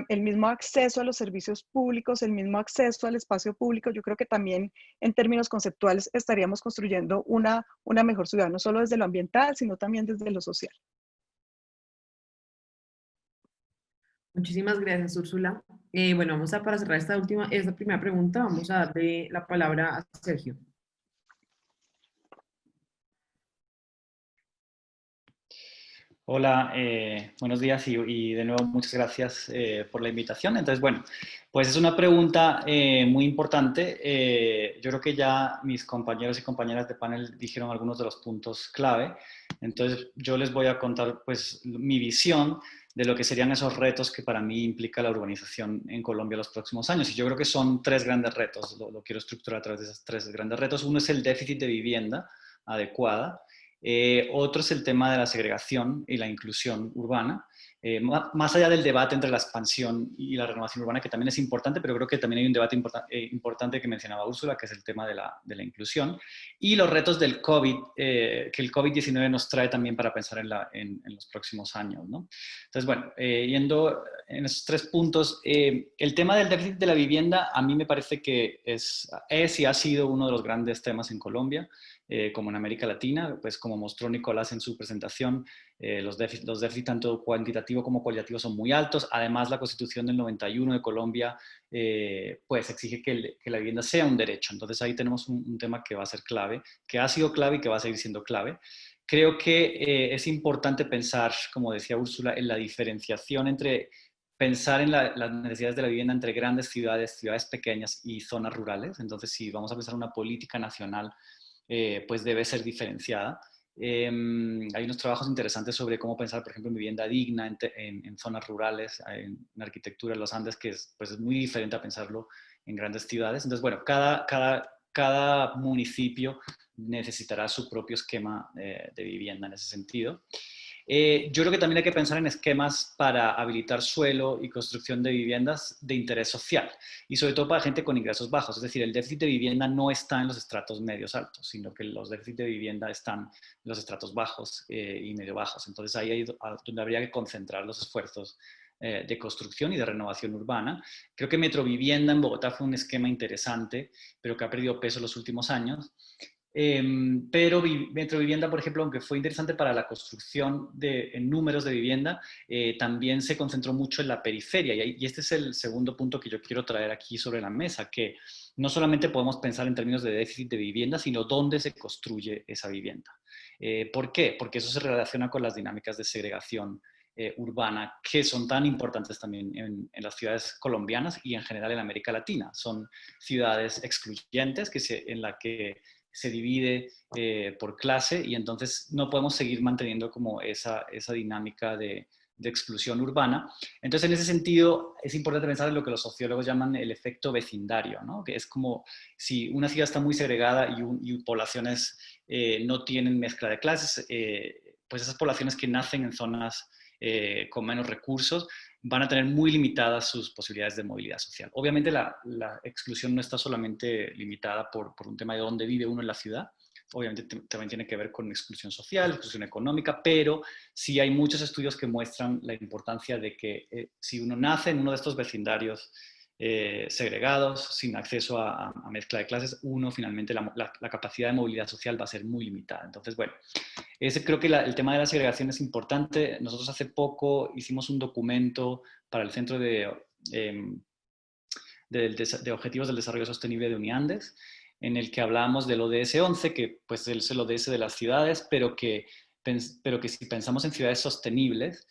el mismo acceso a los servicios públicos, el mismo acceso al espacio público. Yo creo que también en términos conceptuales estaríamos construyendo una mejor ciudad, no solo desde lo ambiental, sino también desde lo social. Muchísimas gracias, Úrsula. Bueno, para cerrar esta primera pregunta, vamos a darle la palabra a Sergio. Hola, buenos días y de nuevo muchas gracias por la invitación. Entonces, bueno, pues es una pregunta muy importante. Yo creo que ya mis compañeros y compañeras de panel dijeron algunos de los puntos clave. Entonces, yo les voy a contar pues mi visión de lo que serían esos retos que para mí implica la urbanización en Colombia los próximos años. Y yo creo que son tres grandes retos, lo quiero estructurar a través de esos tres grandes retos. Uno es el déficit de vivienda adecuada. Otro es el tema de la segregación y la inclusión urbana, más allá del debate entre la expansión y la renovación urbana, que también es importante, pero creo que también hay un debate importante que mencionaba Úrsula, que es el tema de la inclusión, y los retos del COVID, que el COVID-19 nos trae también para pensar en los próximos años, ¿no? Entonces, bueno, yendo en esos tres puntos, el tema del déficit de la vivienda a mí me parece que es y ha sido uno de los grandes temas en Colombia, como en América Latina, pues como mostró Nicolás en su presentación, los déficits tanto cuantitativo como cualitativo son muy altos. Además, la Constitución del 91 de Colombia pues exige que la vivienda sea un derecho. Entonces ahí tenemos un tema que va a ser clave, que ha sido clave y que va a seguir siendo clave. Creo que es importante pensar, como decía Úrsula, en la diferenciación entre pensar en las necesidades de la vivienda entre grandes ciudades, ciudades pequeñas y zonas rurales. Entonces, si vamos a pensar una política nacional, pues debe ser diferenciada. Hay unos trabajos interesantes sobre cómo pensar, por ejemplo, en vivienda digna en zonas rurales, en arquitectura en los Andes, que pues es muy diferente a pensarlo en grandes ciudades. Entonces, bueno, cada municipio necesitará su propio esquema de vivienda en ese sentido. Yo creo que también hay que pensar en esquemas para habilitar suelo y construcción de viviendas de interés social y sobre todo para gente con ingresos bajos. Es decir, el déficit de vivienda no está en los estratos medios altos, sino que los déficits de vivienda están en los estratos bajos y medio bajos. Entonces ahí es donde habría que concentrar los esfuerzos de construcción y de renovación urbana. Creo que Metrovivienda en Bogotá fue un esquema interesante, pero que ha perdido peso en los últimos años. Pero Metrovivienda, por ejemplo, aunque fue interesante para la construcción en números de vivienda, también se concentró mucho en la periferia. Y este es el segundo punto que yo quiero traer aquí sobre la mesa, que no solamente podemos pensar en términos de déficit de vivienda, sino dónde se construye esa vivienda. ¿Por qué? Porque eso se relaciona con las dinámicas de segregación urbana, que son tan importantes también en las ciudades colombianas y en general en América Latina. Son ciudades excluyentes en la que se divide por clase y entonces no podemos seguir manteniendo como esa dinámica de exclusión urbana. Entonces, en ese sentido, es importante pensar en lo que los sociólogos llaman el efecto vecindario, ¿no? Que es como si una ciudad está muy segregada y poblaciones no tienen mezcla de clases, pues esas poblaciones que nacen en zonas con menos recursos van a tener muy limitadas sus posibilidades de movilidad social. Obviamente la exclusión no está solamente limitada por un tema de dónde vive uno en la ciudad, obviamente también tiene que ver con exclusión social, exclusión económica, pero sí hay muchos estudios que muestran la importancia de que si uno nace en uno de estos vecindarios segregados, sin acceso a mezcla de clases, uno finalmente la capacidad de movilidad social va a ser muy limitada. Entonces, bueno, creo que el tema de la segregación es importante. Nosotros hace poco hicimos un documento para el Centro de Objetivos del Desarrollo Sostenible de Uniandes, en el que hablábamos del ODS 11, que pues es el ODS de las ciudades, pero que si pensamos en ciudades sostenibles,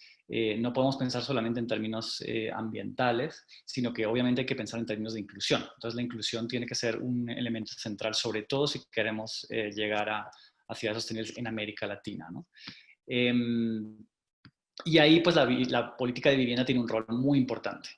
no podemos pensar solamente en términos ambientales, sino que obviamente hay que pensar en términos de inclusión. Entonces la inclusión tiene que ser un elemento central, sobre todo si queremos llegar a ciudades sostenibles en América Latina, ¿no? Y ahí pues la política de vivienda tiene un rol muy importante.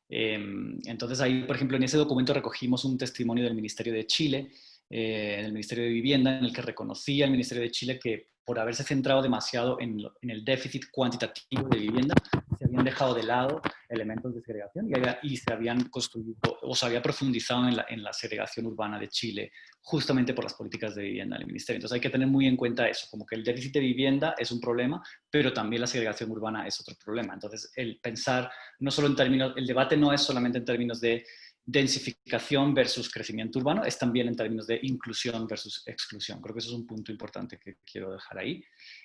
Entonces ahí, por ejemplo, en ese documento recogimos un testimonio del Ministerio de Chile, en el Ministerio de Vivienda, en el que reconocía el Ministerio de Chile que por haberse centrado demasiado en el déficit cuantitativo de vivienda, se habían dejado de lado elementos de segregación y se habían construido o se había profundizado en la segregación urbana de Chile, justamente por las políticas de vivienda del Ministerio. Entonces hay que tener muy en cuenta eso, como que el déficit de vivienda es un problema, pero también la segregación urbana es otro problema. Entonces el pensar, no solo en términos, el debate no es solamente en términos de densificación versus crecimiento urbano, es también en términos de inclusión versus exclusión. Creo que eso es un punto importante que quiero dejar ahí.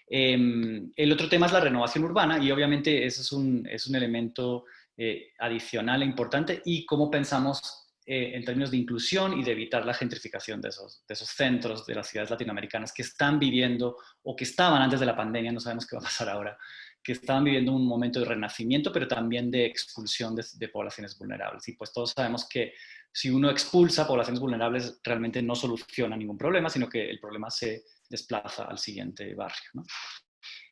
El otro tema es la renovación urbana y obviamente ese es un elemento adicional e importante, y cómo pensamos en términos de inclusión y de evitar la gentrificación de esos centros de las ciudades latinoamericanas que están viviendo o que estaban antes de la pandemia, no sabemos qué va a pasar ahora, que estaban viviendo un momento de renacimiento, pero también de expulsión de poblaciones vulnerables. Y pues todos sabemos que si uno expulsa poblaciones vulnerables, realmente no soluciona ningún problema, sino que el problema se desplaza al siguiente barrio, ¿no?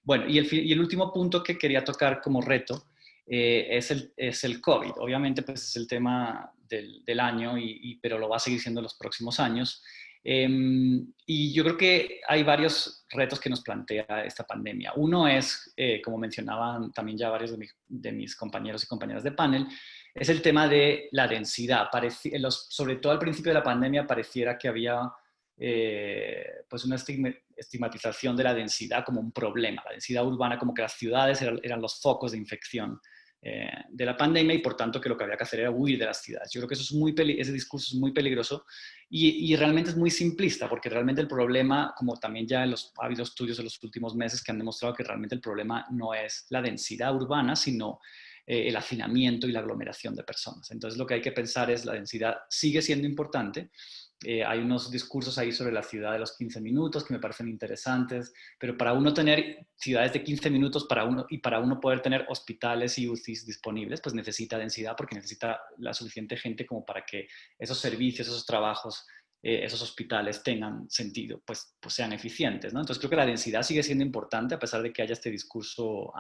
Bueno, y el último punto que quería tocar como reto es el COVID. Obviamente, pues es el tema del año, pero lo va a seguir siendo en los próximos años. Y yo creo que hay varios retos que nos plantea esta pandemia. Uno es, como mencionaban también ya varios de mis compañeros y compañeras de panel, es el tema de la densidad. Sobre todo al principio de la pandemia pareciera que había pues una estigmatización de la densidad como un problema, la densidad urbana, como que las ciudades eran los focos de infección de la pandemia, y por tanto que lo que había que hacer era huir de las ciudades. Yo creo que ese discurso es muy peligroso y realmente es muy simplista, porque realmente el problema, como también ya ha habido estudios en los últimos meses que han demostrado que realmente el problema no es la densidad urbana, sino el hacinamiento y la aglomeración de personas. Entonces lo que hay que pensar es la densidad sigue siendo importante. Hay unos discursos ahí sobre la ciudad de los 15 minutos que me parecen interesantes, pero para uno tener ciudades de 15 minutos para uno poder tener hospitales y UCIs disponibles, pues necesita densidad, porque necesita la suficiente gente como para que esos servicios, esos trabajos, esos hospitales tengan sentido, pues sean eficientes, ¿no? Entonces creo que la densidad sigue siendo importante, a pesar de que haya este discurso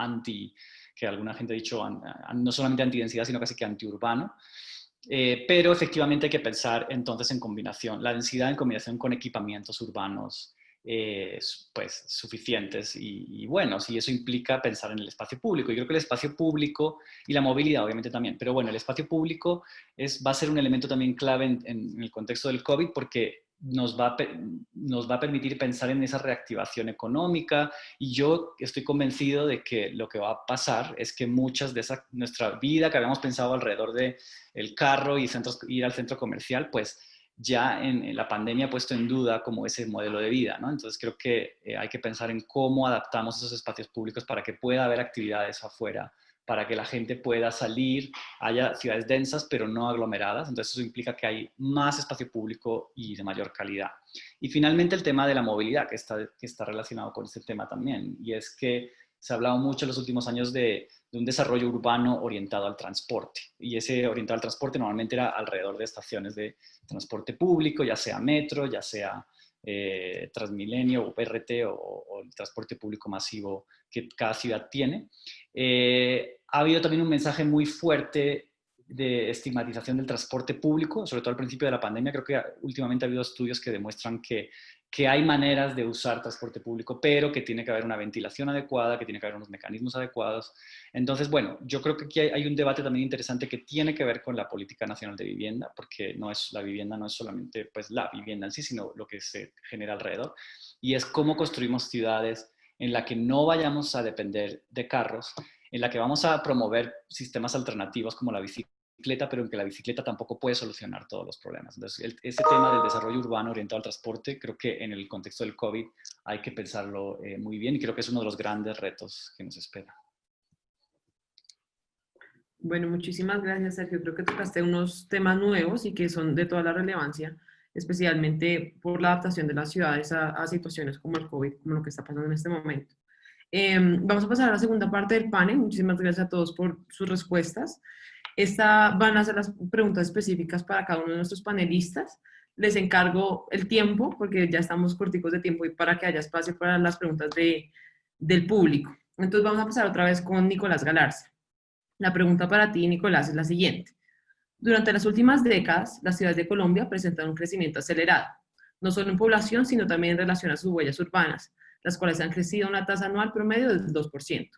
que alguna gente ha dicho, no solamente antidensidad, sino casi que antiurbano. Pero efectivamente hay que pensar entonces en combinación, la densidad en combinación con equipamientos urbanos pues suficientes y buenos, y eso implica pensar en el espacio público. Yo creo que el espacio público y la movilidad obviamente también, pero bueno, el espacio público va a ser un elemento también clave en el contexto del COVID, porque nos va a permitir pensar en esa reactivación económica, y yo estoy convencido de que lo que va a pasar es que muchas de nuestra vida que habíamos pensado alrededor de el carro y ir al centro comercial, pues ya en la pandemia ha puesto en duda como ese modelo de vida, ¿no? Entonces creo que hay que pensar en cómo adaptamos esos espacios públicos para que pueda haber actividades afuera, para que la gente pueda salir, haya ciudades densas pero no aglomeradas. Entonces eso implica que hay más espacio público y de mayor calidad. Y finalmente el tema de la movilidad, que está relacionado con este tema también, y es que se ha hablado mucho en los últimos años de un desarrollo urbano orientado al transporte, y ese orientado al transporte normalmente era alrededor de estaciones de transporte público, ya sea metro, ya sea Transmilenio o BRT o el transporte público masivo que cada ciudad tiene. Ha habido también un mensaje muy fuerte de estigmatización del transporte público, sobre todo al principio de la pandemia. Creo que últimamente ha habido estudios que demuestran que hay maneras de usar transporte público, pero que tiene que haber una ventilación adecuada, que tiene que haber unos mecanismos adecuados. Entonces, bueno, yo creo que aquí hay un debate también interesante que tiene que ver con la Política Nacional de Vivienda, porque la vivienda no es solamente pues, la vivienda en sí, sino lo que se genera alrededor. Y es cómo construimos ciudades en la que no vayamos a depender de carros, en la que vamos a promover sistemas alternativos como la bicicleta, pero en que la bicicleta tampoco puede solucionar todos los problemas. Entonces, ese tema del desarrollo urbano orientado al transporte, creo que en el contexto del COVID hay que pensarlo muy bien, y creo que es uno de los grandes retos que nos espera. Bueno, muchísimas gracias, Sergio. Creo que tocaste unos temas nuevos y que son de toda la relevancia, especialmente por la adaptación de las ciudades a situaciones como el COVID, como lo que está pasando en este momento. Vamos a pasar a la segunda parte del panel. Muchísimas gracias a todos por sus respuestas. Van a ser las preguntas específicas para cada uno de nuestros panelistas. Les encargo el tiempo, porque ya estamos corticos de tiempo, y para que haya espacio para las preguntas del público. Entonces vamos a pasar otra vez con Nicolás Galarza. La pregunta para ti, Nicolás, es la siguiente. Durante las últimas décadas, las ciudades de Colombia presentan un crecimiento acelerado. no solo en población, sino también en relación a sus huellas urbanas, las cuales han crecido a una tasa anual promedio del 2%.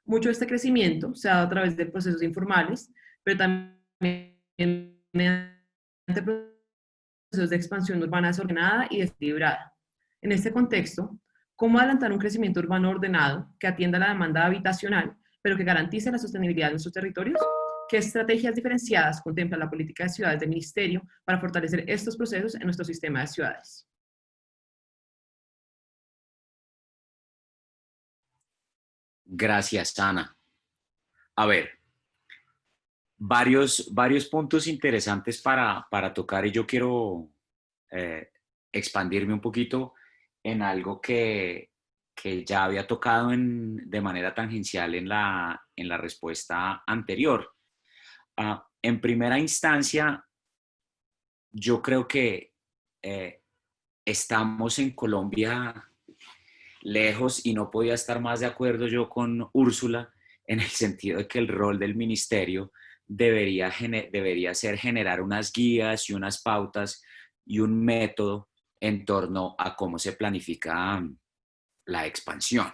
Mucho de este crecimiento se ha dado a través de procesos informales, pero también mediante procesos de expansión urbana desordenada y desequilibrada. En este contexto, ¿cómo adelantar un crecimiento urbano ordenado que atienda la demanda habitacional, pero que garantice la sostenibilidad de nuestros territorios? ¿Qué estrategias diferenciadas contempla la política de ciudades del Ministerio para fortalecer estos procesos en nuestro sistema de ciudades? Gracias, Ana. A ver, varios puntos interesantes para tocar, y yo quiero expandirme un poquito en algo que ya había tocado de manera tangencial en la respuesta anterior. En primera instancia, yo creo que estamos en Colombia lejos, y no podía estar más de acuerdo yo con Úrsula en el sentido de que el rol del ministerio debería ser generar unas guías y unas pautas y un método en torno a cómo se planifica la expansión.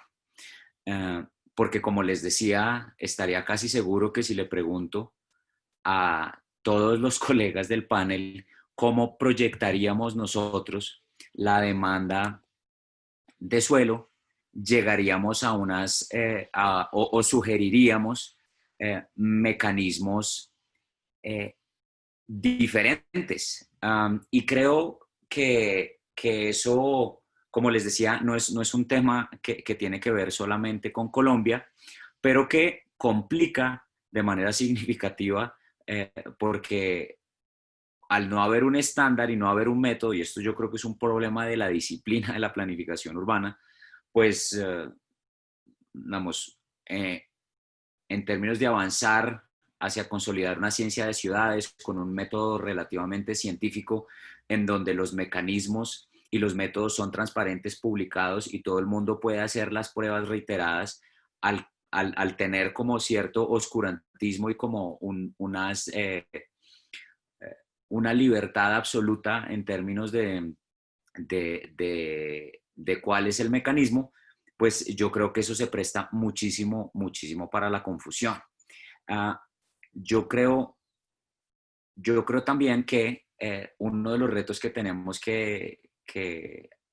Porque, como les decía, estaría casi seguro que si le pregunto a todos los colegas del panel cómo proyectaríamos nosotros la demanda de suelo, llegaríamos a o sugeriríamos mecanismos diferentes. Y creo que eso, como les decía, no es un tema que tiene que ver solamente con Colombia, pero que complica de manera significativa porque al no haber un estándar y no haber un método, y esto yo creo que es un problema de la disciplina de la planificación urbana, pues, en términos de avanzar hacia consolidar una ciencia de ciudades con un método relativamente científico, en donde los mecanismos y los métodos son transparentes, publicados, y todo el mundo puede hacer las pruebas reiteradas, al tener como cierto oscurantismo y como una libertad absoluta en términos de cuál es el mecanismo, pues yo creo que eso se presta muchísimo, muchísimo para la confusión. Yo creo también que uno de los retos que tenemos que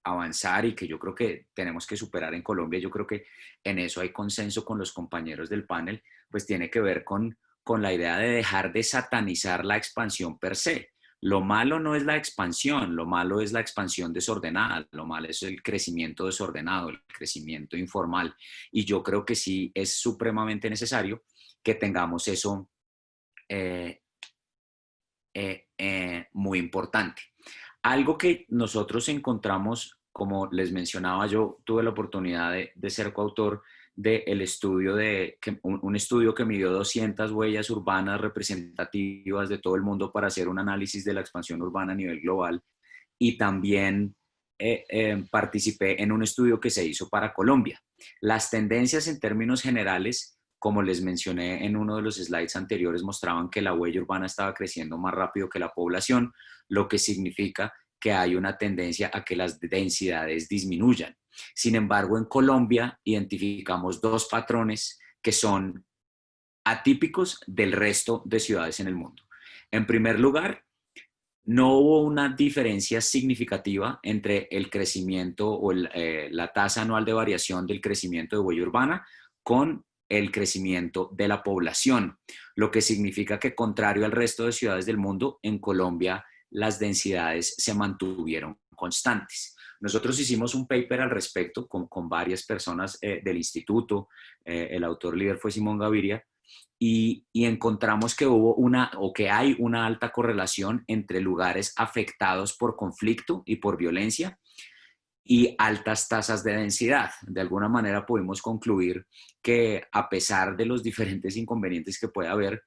avanzar, y que yo creo que tenemos que superar en Colombia, yo creo que en eso hay consenso con los compañeros del panel, pues tiene que ver con la idea de dejar de satanizar la expansión per se. Lo malo no es la expansión, lo malo es la expansión desordenada, lo malo es el crecimiento desordenado, el crecimiento informal. Y yo creo que sí es supremamente necesario que tengamos eso muy importante. Algo que nosotros encontramos, como les mencionaba, yo tuve la oportunidad de ser coautor del estudio un estudio que midió 200 huellas urbanas representativas de todo el mundo para hacer un análisis de la expansión urbana a nivel global, y también participé en un estudio que se hizo para Colombia. Las tendencias en términos generales, como les mencioné en uno de los slides anteriores, mostraban que la huella urbana estaba creciendo más rápido que la población, lo que significa que hay una tendencia a que las densidades disminuyan. Sin embargo, en Colombia identificamos dos patrones que son atípicos del resto de ciudades en el mundo. En primer lugar, no hubo una diferencia significativa entre el crecimiento o la tasa anual de variación del crecimiento de huella urbana con el crecimiento de la población, lo que significa que, contrario al resto de ciudades del mundo, en Colombia las densidades se mantuvieron constantes. Nosotros hicimos un paper al respecto con varias personas del instituto. El autor líder fue Simón Gaviria, y encontramos que hay una alta correlación entre lugares afectados por conflicto y por violencia y altas tasas de densidad. De alguna manera pudimos concluir que, a pesar de los diferentes inconvenientes que puede haber,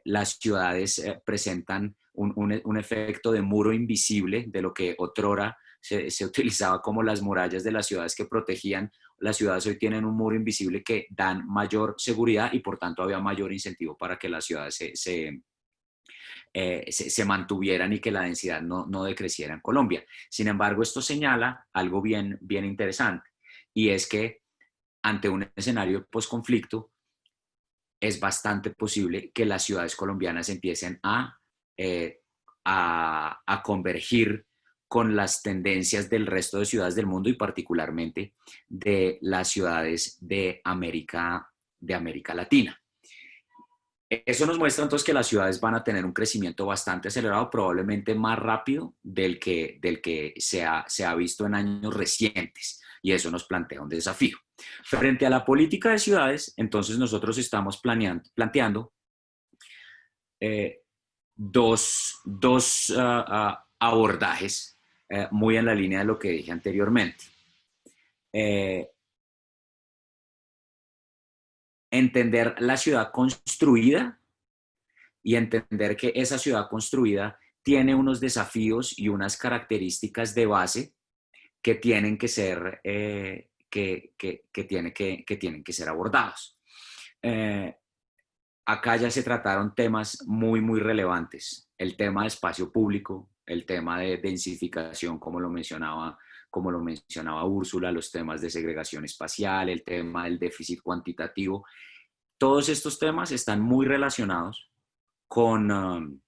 las ciudades presentan un efecto de muro invisible, de lo que otrora se utilizaba como las murallas de las ciudades que protegían. Las ciudades hoy tienen un muro invisible que dan mayor seguridad, y por tanto había mayor incentivo para que las ciudades se mantuvieran y que la densidad no decreciera en Colombia. Sin embargo, esto señala algo bien interesante, y es que ante un escenario de posconflicto es bastante posible que las ciudades colombianas empiecen a convergir con las tendencias del resto de ciudades del mundo y particularmente de las ciudades de América Latina. Eso nos muestra entonces que las ciudades van a tener un crecimiento bastante acelerado, probablemente más rápido del que se ha visto en años recientes, y eso nos plantea un desafío. Frente a la política de ciudades, entonces nosotros estamos planteando dos abordajes muy en la línea de lo que dije anteriormente. Entender la ciudad construida y entender que esa ciudad construida tiene unos desafíos y unas características de base que tienen que ser, tienen que ser abordados. Acá ya se trataron temas muy relevantes. El tema de espacio público, el tema de densificación, como lo mencionaba Úrsula, los temas de segregación espacial, el tema del déficit cuantitativo. Todos estos temas están muy relacionados con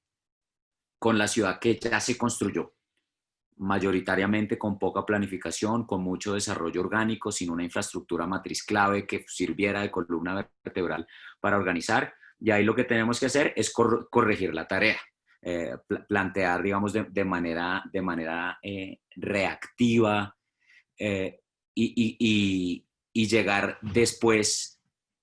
la ciudad que ya se construyó, mayoritariamente con poca planificación, con mucho desarrollo orgánico, sin una infraestructura matriz clave que sirviera de columna vertebral para organizar. Y ahí lo que tenemos que hacer es corregir la tarea. Plantear, digamos, de manera reactiva y llegar después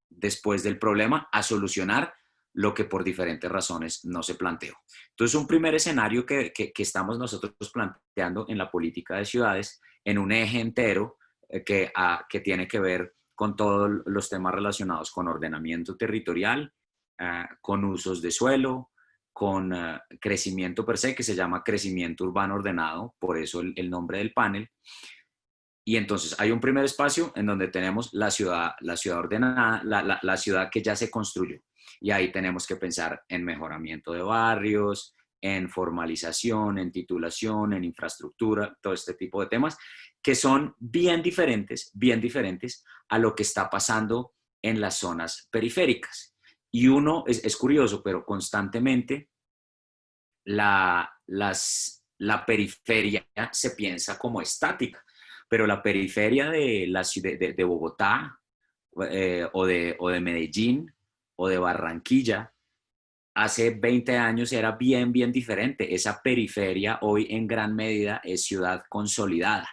del problema a solucionar lo que por diferentes razones no se planteó. Entonces, un primer escenario que estamos nosotros planteando en la política de ciudades, en un eje entero que tiene que ver con todos los temas relacionados con ordenamiento territorial, con usos de suelo, con crecimiento per se, que se llama crecimiento urbano ordenado, por eso el nombre del panel. Y entonces hay un primer espacio en donde tenemos la ciudad ordenada, la ciudad que ya se construyó. Y ahí tenemos que pensar en mejoramiento de barrios, en formalización, en titulación, en infraestructura, todo este tipo de temas que son bien diferentes a lo que está pasando en las zonas periféricas. Y uno, es curioso, pero constantemente la periferia se piensa como estática, pero la periferia de Bogotá o de Medellín o de Barranquilla hace 20 años era bien diferente. Esa periferia hoy en gran medida es ciudad consolidada.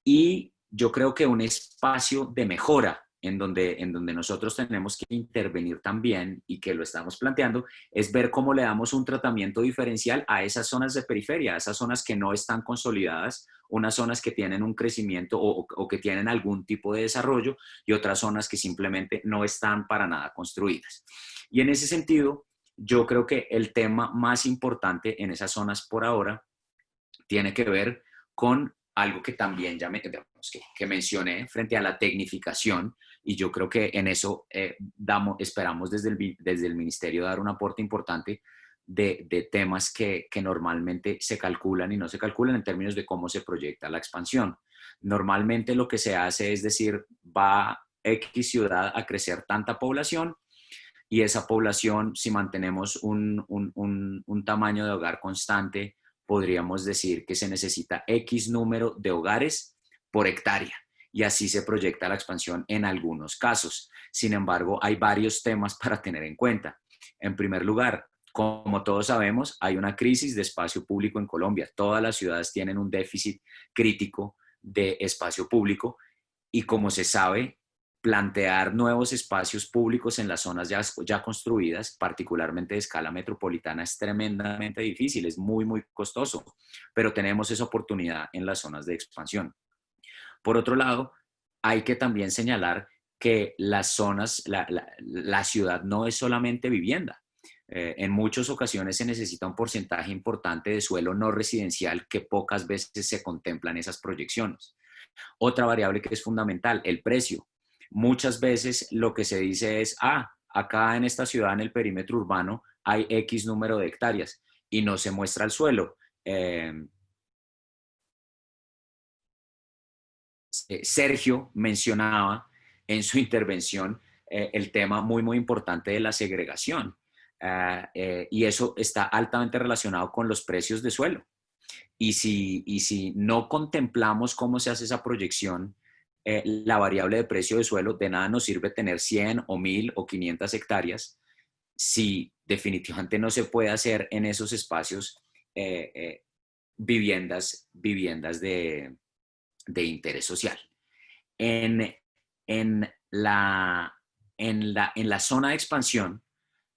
Y yo creo que un espacio de mejora en donde nosotros tenemos que intervenir también, y que lo estamos planteando, es ver cómo le damos un tratamiento diferencial a esas zonas de periferia, a esas zonas que no están consolidadas, unas zonas que tienen un crecimiento o que tienen algún tipo de desarrollo, y otras zonas que simplemente no están para nada construidas. Y en ese sentido, yo creo que el tema más importante en esas zonas por ahora tiene que ver con algo que también que mencioné frente a la tecnificación, y yo creo que en eso esperamos desde el Ministerio dar un aporte importante de temas que normalmente se calculan y no se calculan en términos de cómo se proyecta la expansión. Normalmente lo que se hace es decir, va X ciudad a crecer tanta población, y esa población, si mantenemos un tamaño de hogar constante, podríamos decir que se necesita X número de hogares por hectárea, y así se proyecta la expansión en algunos casos. Sin embargo, hay varios temas para tener en cuenta. En primer lugar, como todos sabemos, hay una crisis de espacio público en Colombia. Todas las ciudades tienen un déficit crítico de espacio público, y como se sabe, plantear nuevos espacios públicos en las zonas ya construidas, particularmente de escala metropolitana, es tremendamente difícil, es muy costoso, pero tenemos esa oportunidad en las zonas de expansión. Por otro lado, hay que también señalar que las zonas, la ciudad no es solamente vivienda. En muchas ocasiones se necesita un porcentaje importante de suelo no residencial que pocas veces se contemplan esas proyecciones. Otra variable que es fundamental, el precio. Muchas veces lo que se dice es, acá en esta ciudad, en el perímetro urbano, hay X número de hectáreas y no se muestra el suelo. Sergio mencionaba en su intervención el tema muy importante de la segregación. Y eso está altamente relacionado con los precios de suelo. Y si no contemplamos cómo se hace esa proyección, la variable de precio de suelo, de nada nos sirve tener 100 o 1000 o 500 hectáreas si definitivamente no se puede hacer en esos espacios viviendas de interés social. En la zona de expansión,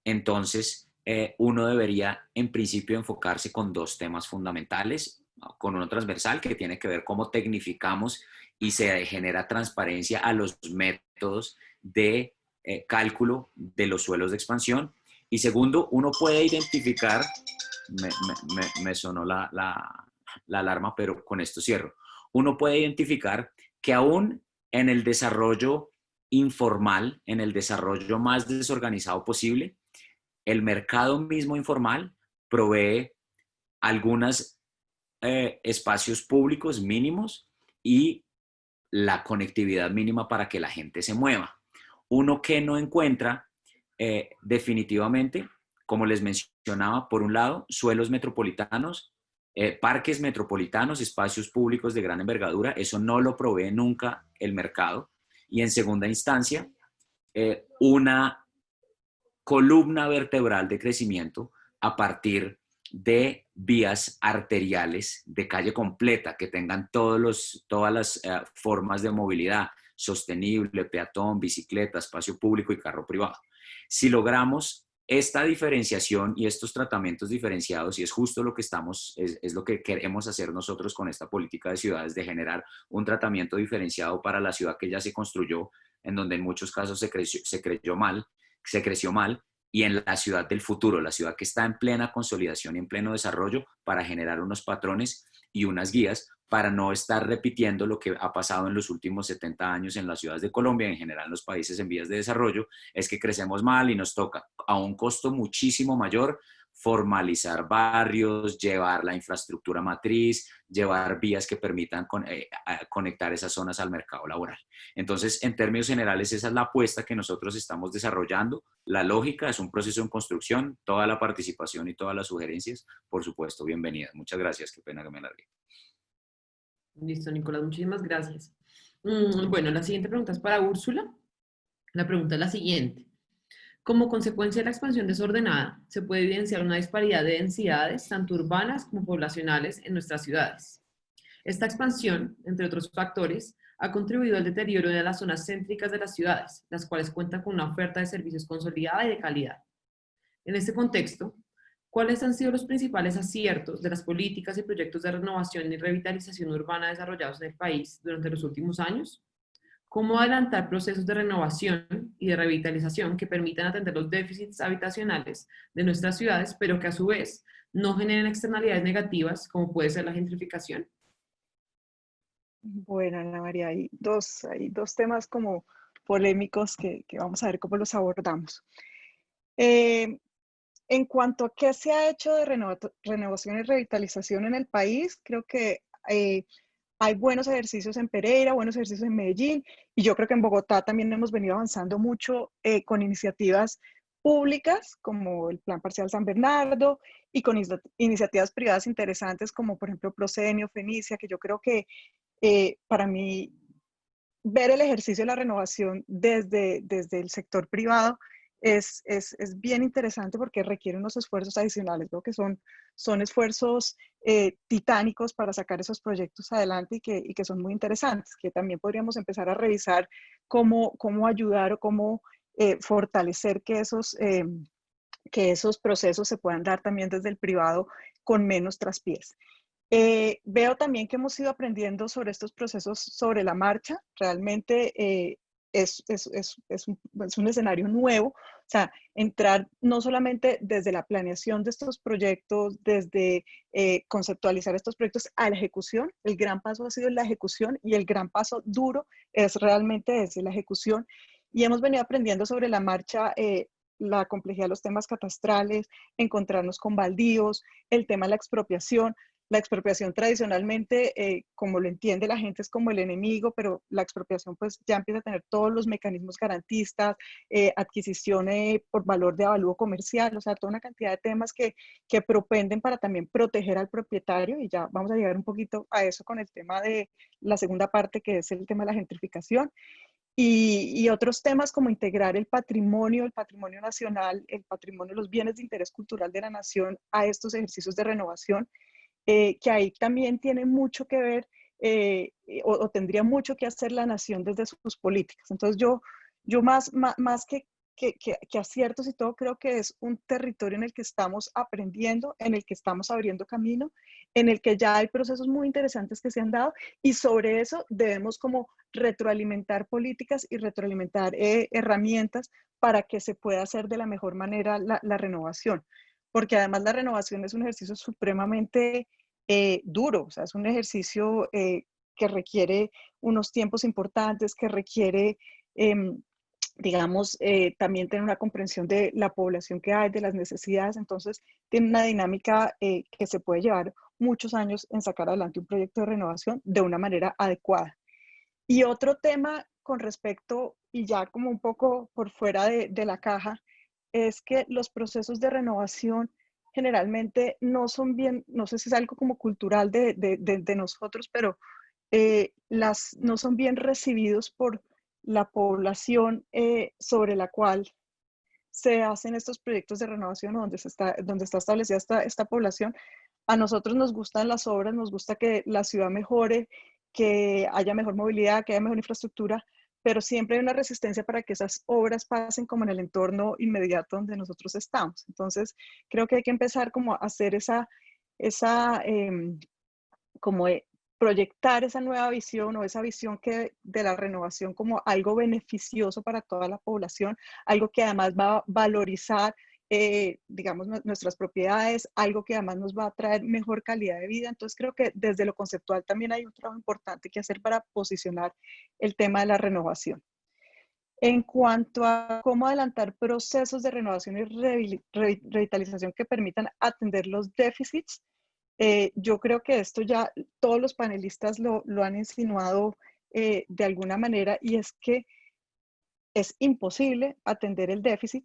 entonces, uno debería en principio enfocarse con dos temas fundamentales, con uno transversal que tiene que ver cómo tecnificamos y se genera transparencia a los métodos de cálculo de los suelos de expansión. Y segundo, uno puede identificar, me sonó la alarma, pero con esto cierro. Uno puede identificar que aún en el desarrollo informal, en el desarrollo más desorganizado posible, el mercado mismo informal provee algunos espacios públicos mínimos y la conectividad mínima para que la gente se mueva. Uno que no encuentra definitivamente, como les mencionaba, por un lado, suelos metropolitanos, parques metropolitanos, espacios públicos de gran envergadura, eso no lo provee nunca el mercado. Y en segunda instancia, una columna vertebral de crecimiento a partir de vías arteriales de calle completa que tengan todas las formas de movilidad sostenible, peatón, bicicleta, espacio público y carro privado. Si logramos esta diferenciación y estos tratamientos diferenciados, y es justo lo que es lo que queremos hacer nosotros con esta política de ciudades, de generar un tratamiento diferenciado para la ciudad que ya se construyó, en donde en muchos casos se creció mal, y en la ciudad del futuro, la ciudad que está en plena consolidación y en pleno desarrollo, para generar unos patrones y unas guías para no estar repitiendo lo que ha pasado en los últimos 70 años en las ciudades de Colombia, en general en los países en vías de desarrollo, es que crecemos mal y nos toca a un costo muchísimo mayor formalizar barrios, llevar la infraestructura matriz, llevar vías que permitan conectar esas zonas al mercado laboral. Entonces, en términos generales, esa es la apuesta que nosotros estamos desarrollando. La lógica es un proceso en construcción, toda la participación y todas las sugerencias, por supuesto, bienvenidas. Muchas gracias, qué pena que me alargué. Listo, Nicolás, muchísimas gracias. Bueno, la siguiente pregunta es para Úrsula. La pregunta es la siguiente. Como consecuencia de la expansión desordenada, se puede evidenciar una disparidad de densidades, tanto urbanas como poblacionales, en nuestras ciudades. Esta expansión, entre otros factores, ha contribuido al deterioro de las zonas céntricas de las ciudades, las cuales cuentan con una oferta de servicios consolidada y de calidad. En este contexto, ¿cuáles han sido los principales aciertos de las políticas y proyectos de renovación y revitalización urbana desarrollados en el país durante los últimos años? ¿Cómo adelantar procesos de renovación y de revitalización que permitan atender los déficits habitacionales de nuestras ciudades, pero que a su vez no generen externalidades negativas, como puede ser la gentrificación? Bueno, Ana María, hay dos temas como polémicos que vamos a ver cómo los abordamos. En cuanto a qué se ha hecho de renovación y revitalización en el país, creo que hay buenos ejercicios en Pereira, buenos ejercicios en Medellín, y yo creo que en Bogotá también hemos venido avanzando mucho con iniciativas públicas como el Plan Parcial San Bernardo y con iniciativas privadas interesantes como por ejemplo Prosenio, Fenicia, que yo creo que para mí ver el ejercicio de la renovación desde el sector privado es bien interesante porque requiere unos esfuerzos adicionales. Creo que son esfuerzos titánicos para sacar esos proyectos adelante y que son muy interesantes, que también podríamos empezar a revisar cómo ayudar o cómo fortalecer que esos procesos se puedan dar también desde el privado con menos traspiés. Veo también que hemos ido aprendiendo sobre estos procesos sobre la marcha. Realmente es un escenario nuevo. O sea, entrar no solamente desde la planeación de estos proyectos, desde conceptualizar estos proyectos a la ejecución. El gran paso ha sido la ejecución y el gran paso duro es realmente desde la ejecución. y hemos venido aprendiendo sobre la marcha la complejidad de los temas catastrales, encontrarnos con baldíos, el tema de la expropiación. La expropiación tradicionalmente, como lo entiende la gente, es como el enemigo, pero la expropiación pues ya empieza a tener todos los mecanismos garantistas, adquisición por valor de avalúo comercial, o sea, toda una cantidad de temas que propenden para también proteger al propietario, y ya vamos a llegar un poquito a eso con el tema de la segunda parte, que es el tema de la gentrificación. Y otros temas como integrar el patrimonio nacional, el patrimonio, los bienes de interés cultural de la nación a estos ejercicios de renovación, que ahí también tiene mucho que ver o tendría mucho que hacer la nación desde sus políticas. Entonces yo más que aciertos y todo, creo que es un territorio en el que estamos aprendiendo, en el que estamos abriendo camino, en el que ya hay procesos muy interesantes que se han dado, y sobre eso debemos como retroalimentar políticas y retroalimentar herramientas para que se pueda hacer de la mejor manera la renovación. Porque además la renovación es un ejercicio supremamente duro, o sea, es un ejercicio que requiere unos tiempos importantes, que requiere, digamos, también tener una comprensión de la población que hay, de las necesidades. Entonces tiene una dinámica que se puede llevar muchos años en sacar adelante un proyecto de renovación de una manera adecuada. Y otro tema con respecto, y ya como un poco por fuera de la caja, es que los procesos de renovación generalmente no son bien, no sé si es algo como cultural de nosotros, pero no son bien recibidos por la población sobre la cual se hacen estos proyectos de renovación, o donde está establecida esta población. A nosotros nos gustan las obras, nos gusta que la ciudad mejore, que haya mejor movilidad, que haya mejor infraestructura, pero siempre hay una resistencia para que esas obras pasen como en el entorno inmediato donde nosotros estamos. Entonces, creo que hay que empezar como a hacer como proyectar esa nueva visión, o esa visión de la renovación como algo beneficioso para toda la población, algo que además va a valorizar, digamos, nuestras propiedades, algo que además nos va a traer mejor calidad de vida. Entonces creo que desde lo conceptual también hay un trabajo importante que hacer para posicionar el tema de la renovación. En cuanto a cómo adelantar procesos de renovación y revitalización que permitan atender los déficits, yo creo que esto ya todos los panelistas lo han insinuado de alguna manera, y es que es imposible atender el déficit,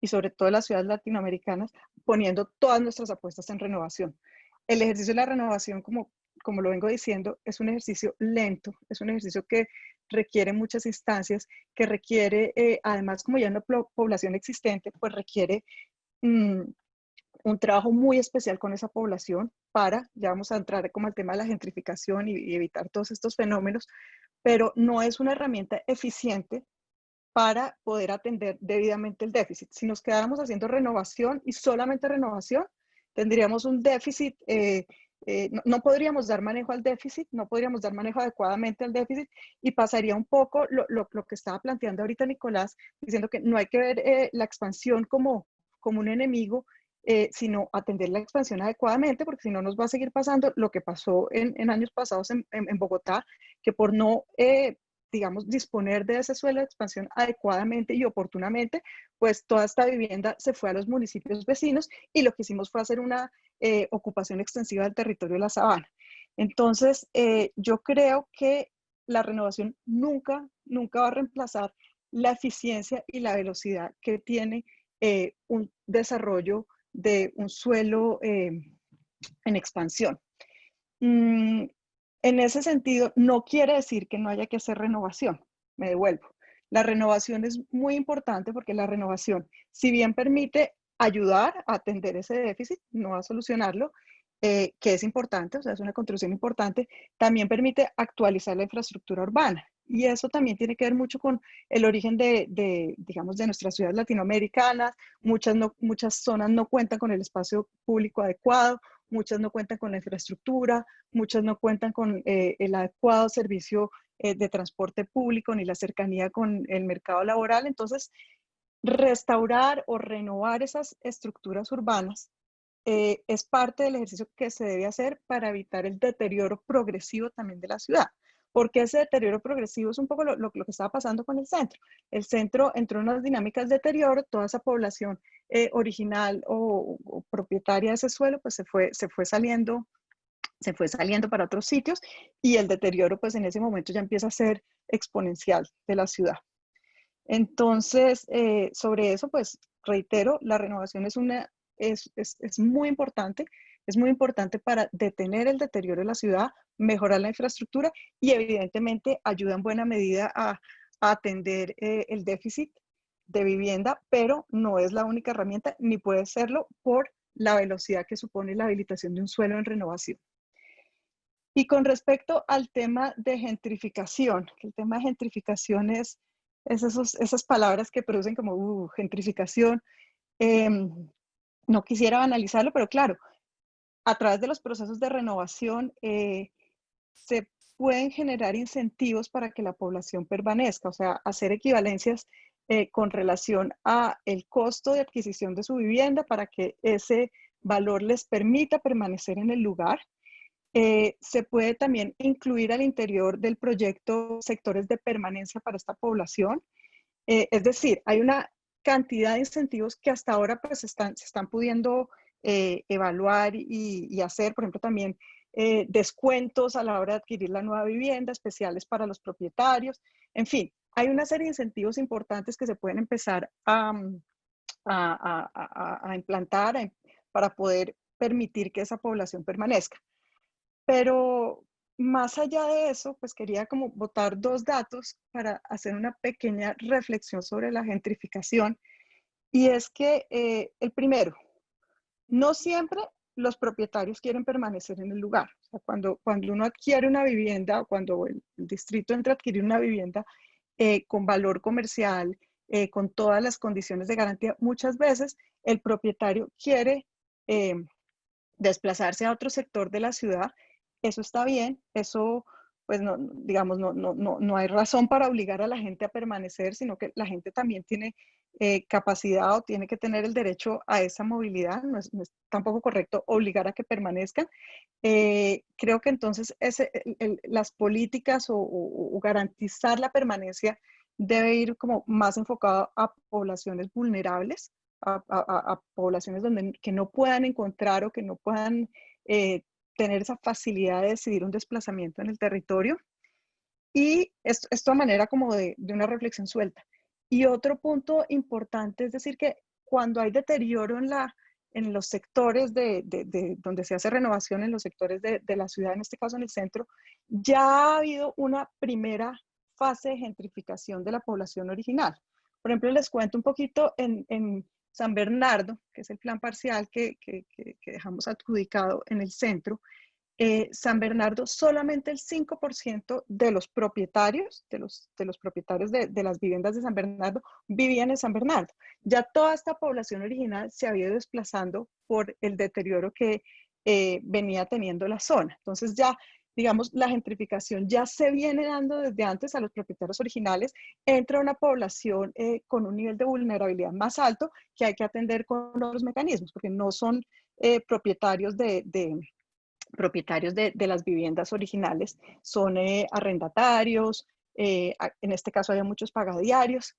y sobre todo en las ciudades latinoamericanas, poniendo todas nuestras apuestas en renovación. El ejercicio de la renovación, como lo vengo diciendo, es un ejercicio lento, es un ejercicio que requiere muchas instancias, que requiere, además, como ya una población existente, pues requiere un trabajo muy especial con esa población ya vamos a entrar como al tema de la gentrificación y evitar todos estos fenómenos, pero no es una herramienta eficiente para poder atender debidamente el déficit. Si nos quedáramos haciendo renovación y solamente renovación, tendríamos un déficit, no podríamos dar manejo al déficit, no podríamos dar manejo adecuadamente al déficit, y pasaría un poco lo que estaba planteando ahorita Nicolás, diciendo que no hay que ver la expansión como un enemigo, sino atender la expansión adecuadamente, porque si no nos va a seguir pasando lo que pasó en años pasados en Bogotá, que por no digamos, disponer de ese suelo de expansión adecuadamente y oportunamente, pues toda esta vivienda se fue a los municipios vecinos, y lo que hicimos fue hacer una ocupación extensiva del territorio de la sabana. Entonces, yo creo que la renovación nunca va a reemplazar la eficiencia y la velocidad que tiene un desarrollo de un suelo en expansión. En ese sentido, no quiere decir que no haya que hacer renovación. Me devuelvo. La renovación es muy importante, porque la renovación, si bien permite ayudar a atender ese déficit, no a solucionarlo, que es importante, o sea, es una contribución importante, también permite actualizar la infraestructura urbana. Y eso también tiene que ver mucho con el origen digamos, de nuestras ciudades latinoamericanas. Muchas zonas no cuentan con el espacio público adecuado, muchas no cuentan con la infraestructura, muchas no cuentan con el adecuado servicio de transporte público, ni la cercanía con el mercado laboral. Entonces, restaurar o renovar esas estructuras urbanas es parte del ejercicio que se debe hacer para evitar el deterioro progresivo también de la ciudad. porque ese deterioro progresivo es un poco lo que estaba pasando con el centro. El centro entró en unas dinámicas de deterioro, toda esa población original o propietaria de ese suelo, pues se fue saliendo para otros sitios, y el deterioro pues en ese momento ya empieza a ser exponencial de la ciudad. Entonces, sobre eso pues reitero, la renovación es muy importante. Es muy importante para detener el deterioro de la ciudad, mejorar la infraestructura y evidentemente ayuda en buena medida a atender el déficit de vivienda, pero no es la única herramienta ni puede serlo por la velocidad que supone la habilitación de un suelo en renovación. Y con respecto al tema de gentrificación, que el tema de gentrificación es esas palabras que producen como gentrificación. No quisiera banalizarlo, pero claro, a través de los procesos de renovación se pueden generar incentivos para que la población permanezca, o sea, hacer equivalencias con relación a el costo de adquisición de su vivienda para que ese valor les permita permanecer en el lugar. Se puede también incluir al interior del proyecto sectores de permanencia para esta población. Es decir, hay una cantidad de incentivos que hasta ahora pues se están pudiendo evaluar y hacer, por ejemplo, también descuentos a la hora de adquirir la nueva vivienda, especiales para los propietarios. En fin, hay una serie de incentivos importantes que se pueden empezar a implantar para poder permitir que esa población permanezca. Pero más allá de eso, pues quería como botar dos datos para hacer una pequeña reflexión sobre la gentrificación. Y es que el primero, no siempre los propietarios quieren permanecer en el lugar. O sea, cuando uno adquiere una vivienda, o cuando el distrito entra a adquirir una vivienda con valor comercial, con todas las condiciones de garantía, muchas veces el propietario quiere desplazarse a otro sector de la ciudad. Eso está bien, eso pues no, digamos, no hay razón para obligar a la gente a permanecer, sino que la gente también tiene capacidad o tiene que tener el derecho a esa movilidad. No es tampoco correcto obligar a que permanezcan. Creo que entonces las políticas o garantizar la permanencia debe ir como más enfocado a poblaciones vulnerables, a poblaciones que no puedan encontrar o que no puedan tener esa facilidad de decidir un desplazamiento en el territorio. Y esto a manera como de una reflexión suelta. Y otro punto importante es decir que cuando hay deterioro en los sectores donde se hace renovación, en los sectores de la ciudad, en este caso en el centro, ya ha habido una primera fase de gentrificación de la población original. Por ejemplo, les cuento un poquito en San Bernardo, que es el plan parcial que dejamos adjudicado en el centro. San Bernardo, solamente el 5% de los propietarios, de los propietarios de las viviendas de San Bernardo vivían en San Bernardo. Ya toda esta población original se había ido desplazando por el deterioro que venía teniendo la zona. Entonces ya, digamos, la gentrificación ya se viene dando desde antes a los propietarios originales. Entra una población con un nivel de vulnerabilidad más alto que hay que atender con otros mecanismos, porque no son propietarios de las viviendas originales, son arrendatarios, en este caso hay muchos pagadiarios.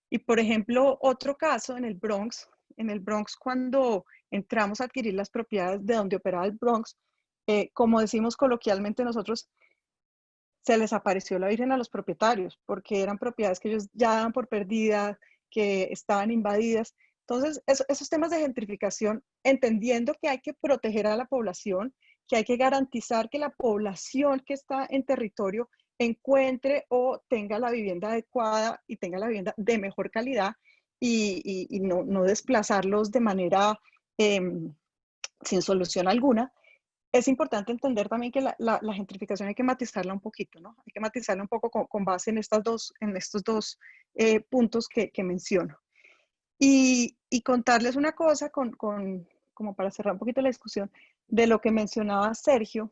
Y por ejemplo, otro caso en el Bronx cuando entramos a adquirir las propiedades de donde operaba el Bronx, como decimos coloquialmente nosotros, se les apareció la Virgen a los propietarios, porque eran propiedades que ellos ya daban por perdidas, que estaban invadidas. Entonces, esos temas de gentrificación, entendiendo que hay que proteger a la población, que hay que garantizar que la población que está en territorio encuentre o tenga la vivienda adecuada y tenga la vivienda de mejor calidad y no desplazarlos de manera sin solución alguna. Es importante entender también que la gentrificación hay que matizarla un poquito, ¿no? Hay que matizarla un poco con base en estos dos puntos que menciono. Y contarles una cosa como para cerrar un poquito la discusión, de lo que mencionaba Sergio,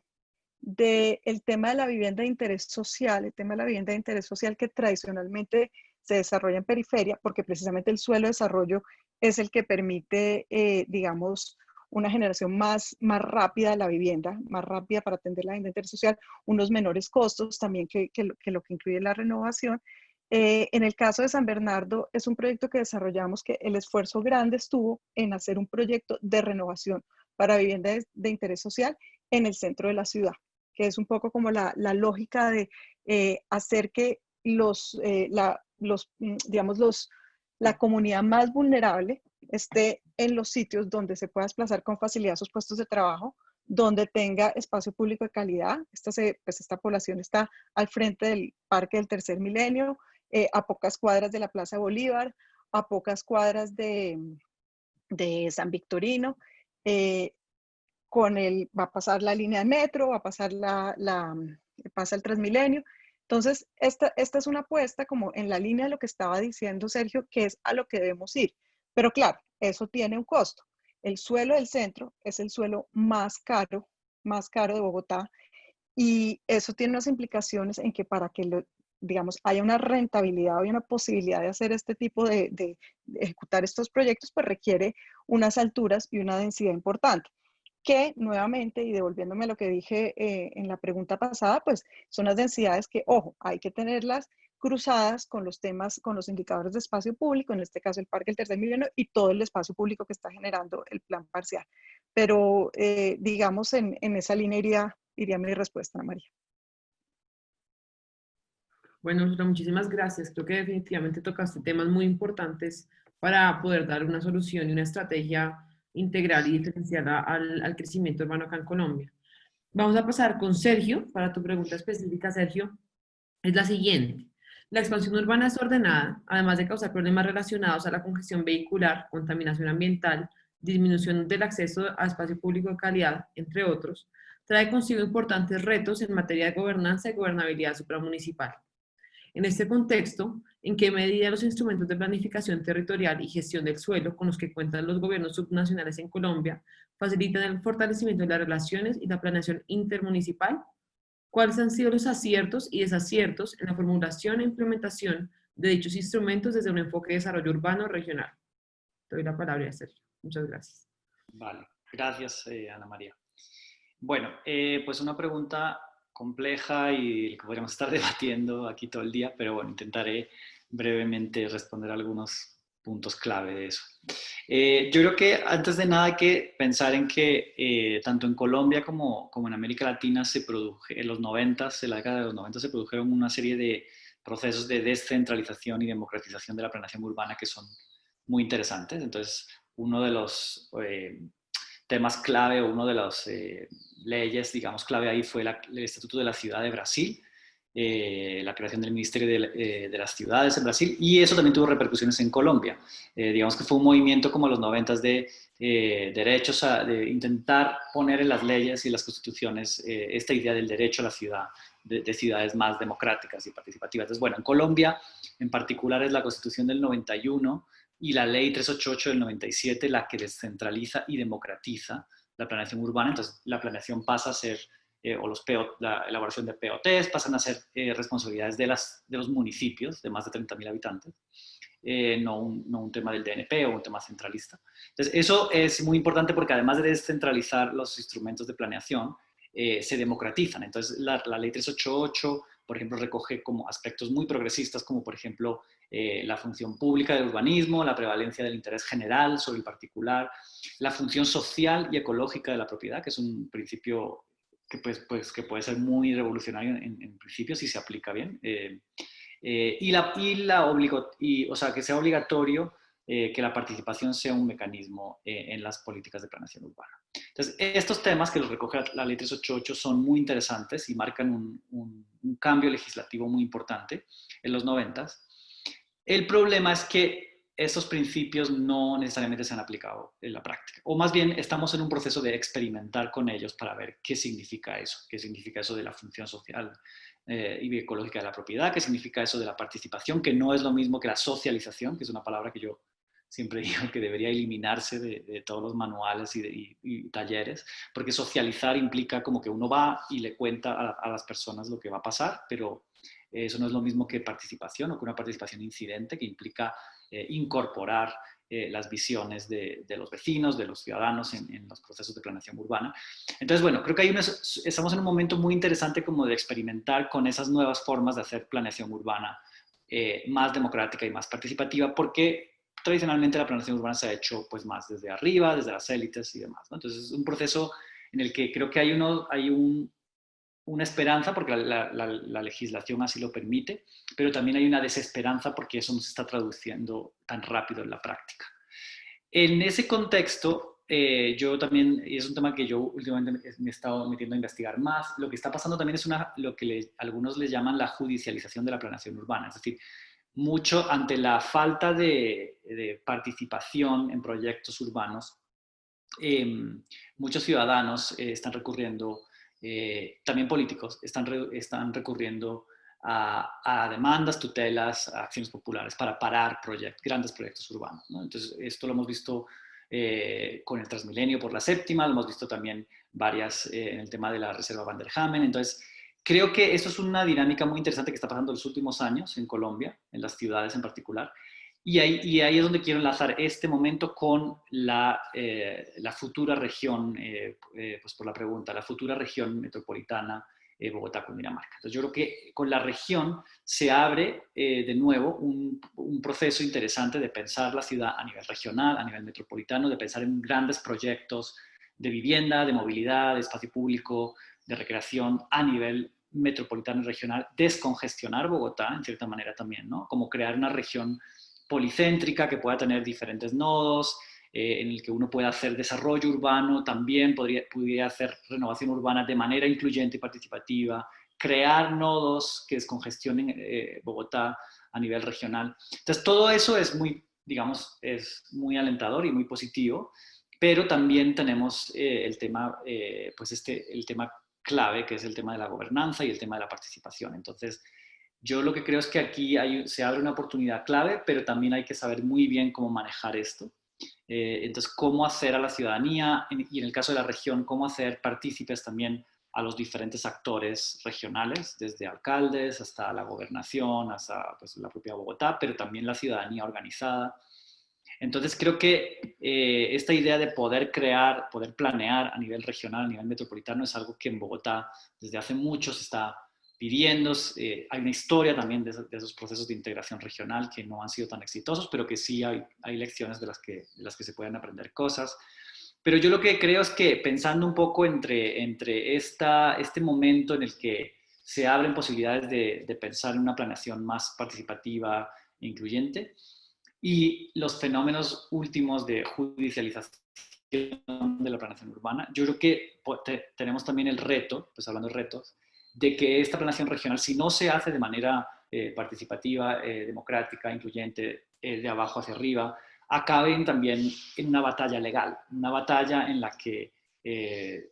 del tema de la vivienda de interés social, el tema de la vivienda de interés social que tradicionalmente se desarrolla en periferia, porque precisamente el suelo de desarrollo es el que permite, digamos, una generación más rápida de la vivienda, más rápida para atender la vivienda social, unos menores costos también que lo que incluye la renovación. En el caso de San Bernardo, es un proyecto que desarrollamos que el esfuerzo grande estuvo en hacer un proyecto de renovación para vivienda de interés social en el centro de la ciudad, que es un poco como la lógica de hacer que la comunidad más vulnerable esté en los sitios donde se pueda desplazar con facilidad a sus puestos de trabajo, donde tenga espacio público de calidad. Esta población está al frente del Parque del Tercer Milenio, a pocas cuadras de la Plaza Bolívar, a pocas cuadras de San Victorino. Va a pasar la línea de metro, va a pasar pasa el Transmilenio. Entonces, esta es una apuesta como en la línea de lo que estaba diciendo Sergio, que es a lo que debemos ir. Pero claro, eso tiene un costo. El suelo del centro es el suelo más caro de Bogotá, y eso tiene unas implicaciones en que para que digamos, haya una rentabilidad o una posibilidad de hacer este tipo de ejecutar estos proyectos, pues requiere unas alturas y una densidad importante, que nuevamente, y devolviéndome a lo que dije en la pregunta pasada, pues son las densidades que, ojo, hay que tenerlas cruzadas con los temas, con los indicadores de espacio público, en este caso el Parque del Tercer Milenio y todo el espacio público que está generando el plan parcial. Pero digamos, en esa línea iría mi respuesta, Ana María. Bueno, Sura, muchísimas gracias. Creo que definitivamente tocaste temas muy importantes para poder dar una solución y una estrategia integral y diferenciada al crecimiento urbano acá en Colombia. Vamos a pasar con Sergio para tu pregunta específica, Sergio. Es la siguiente. La expansión urbana desordenada, además de causar problemas relacionados a la congestión vehicular, contaminación ambiental, disminución del acceso a espacio público de calidad, entre otros, trae consigo importantes retos en materia de gobernanza y gobernabilidad supramunicipal. En este contexto, ¿en qué medida los instrumentos de planificación territorial y gestión del suelo con los que cuentan los gobiernos subnacionales en Colombia facilitan el fortalecimiento de las relaciones y la planeación intermunicipal? ¿Cuáles han sido los aciertos y desaciertos en la formulación e implementación de dichos instrumentos desde un enfoque de desarrollo urbano regional? Te doy la palabra a Sergio. Muchas gracias. Vale, gracias, Ana María. Bueno, pues una pregunta compleja y que podríamos estar debatiendo aquí todo el día, pero bueno, intentaré brevemente responder algunos puntos clave de eso. Yo creo que antes de nada hay que pensar en que tanto en Colombia como en América Latina en los 90s, en la década de los 90 se produjeron una serie de procesos de descentralización y democratización de la planeación urbana que son muy interesantes. Entonces, uno de los temas clave o una de las leyes, digamos, clave ahí fue el Estatuto de la Ciudad de Brasil, la creación del Ministerio de las Ciudades en Brasil, y eso también tuvo repercusiones en Colombia. Digamos que fue un movimiento como los 90 de derechos, de intentar poner en las leyes y las constituciones esta idea del derecho a la ciudad, de ciudades más democráticas y participativas. Entonces, bueno, en Colombia en particular es la Constitución del 91 y la Ley 388 del 97 la que descentraliza y democratiza la planeación urbana. Entonces, la planeación pasa a ser la elaboración de POTs pasan a ser responsabilidades de los municipios de más de 30.000 habitantes, no un tema del DNP o un tema centralista. Entonces, eso es muy importante porque además de descentralizar los instrumentos de planeación, se democratizan. Entonces, la ley 388, por ejemplo, recoge como aspectos muy progresistas, como por ejemplo la función pública del urbanismo, la prevalencia del interés general sobre el particular, la función social y ecológica de la propiedad, que es un principio que puede ser muy revolucionario en principio si se aplica bien, o sea, que sea obligatorio que la participación sea un mecanismo en las políticas de planeación urbana. Entonces, estos temas que los recoge la ley 388 son muy interesantes y marcan un cambio legislativo muy importante en los 90s. El problema es que estos principios no necesariamente se han aplicado en la práctica. O más bien, estamos en un proceso de experimentar con ellos para ver qué significa eso de la función social y ecológica de la propiedad, qué significa eso de la participación, que no es lo mismo que la socialización, que es una palabra que yo siempre digo que debería eliminarse de todos los manuales y talleres, porque socializar implica como que uno va y le cuenta a las personas lo que va a pasar, pero eso no es lo mismo que participación o que una participación incidente que implica incorporar las visiones de los vecinos, de los ciudadanos en los procesos de planeación urbana. Entonces, bueno, creo que estamos en un momento muy interesante como de experimentar con esas nuevas formas de hacer planeación urbana más democrática y más participativa, porque tradicionalmente la planeación urbana se ha hecho pues más desde arriba, desde las élites y demás, ¿no? Entonces es un proceso en el que creo que hay una esperanza porque la legislación así lo permite, pero también hay una desesperanza porque eso no se está traduciendo tan rápido en la práctica. En ese contexto, yo también, y es un tema que yo últimamente me he estado metiendo a investigar más, lo que está pasando también es lo que algunos les llaman la judicialización de la planeación urbana, es decir, mucho ante la falta de participación en proyectos urbanos, muchos ciudadanos están recurriendo, también políticos, están recurriendo a demandas, tutelas, a acciones populares para parar grandes proyectos urbanos, ¿no? Entonces, esto lo hemos visto con el Transmilenio por la séptima, lo hemos visto también en el tema de la Reserva Van der Hamen. Entonces, creo que eso es una dinámica muy interesante que está pasando en los últimos años en Colombia, en las ciudades en particular. Y ahí es donde quiero enlazar este momento con la futura región, pues por la pregunta, la futura región metropolitana Bogotá-Cundinamarca. Entonces yo creo que con la región se abre de nuevo un proceso interesante de pensar la ciudad a nivel regional, a nivel metropolitano, de pensar en grandes proyectos de vivienda, de movilidad, de espacio público, de recreación a nivel metropolitano y regional, descongestionar Bogotá en cierta manera también, ¿no? Como crear una región policéntrica que pueda tener diferentes nodos, en el que uno pueda hacer desarrollo urbano, también pudiera hacer renovación urbana de manera incluyente y participativa, crear nodos que descongestionen Bogotá a nivel regional. Entonces, todo eso es muy, digamos, es muy alentador y muy positivo, pero también tenemos el tema, el tema clave, que es el tema de la gobernanza y el tema de la participación. Entonces, yo lo que creo es que aquí se abre una oportunidad clave, pero también hay que saber muy bien cómo manejar esto. Entonces, cómo hacer a la ciudadanía, y en el caso de la región, cómo hacer partícipes también a los diferentes actores regionales, desde alcaldes hasta la gobernación, hasta pues, la propia Bogotá, pero también la ciudadanía organizada. Entonces, creo que esta idea de poder crear, poder planear a nivel regional, a nivel metropolitano, es algo que en Bogotá desde hace mucho se está pidiendo. Hay una historia también de esos procesos de integración regional que no han sido tan exitosos, pero que sí hay lecciones de las que se pueden aprender cosas. Pero yo lo que creo es que pensando un poco entre este momento en el que se abren posibilidades de pensar en una planeación más participativa e incluyente, y los fenómenos últimos de judicialización de la planeación urbana, yo creo que tenemos también el reto, pues hablando de retos, de que esta planeación regional, si no se hace de manera participativa, democrática, incluyente, de abajo hacia arriba, acaben también en una batalla legal, una batalla en la que,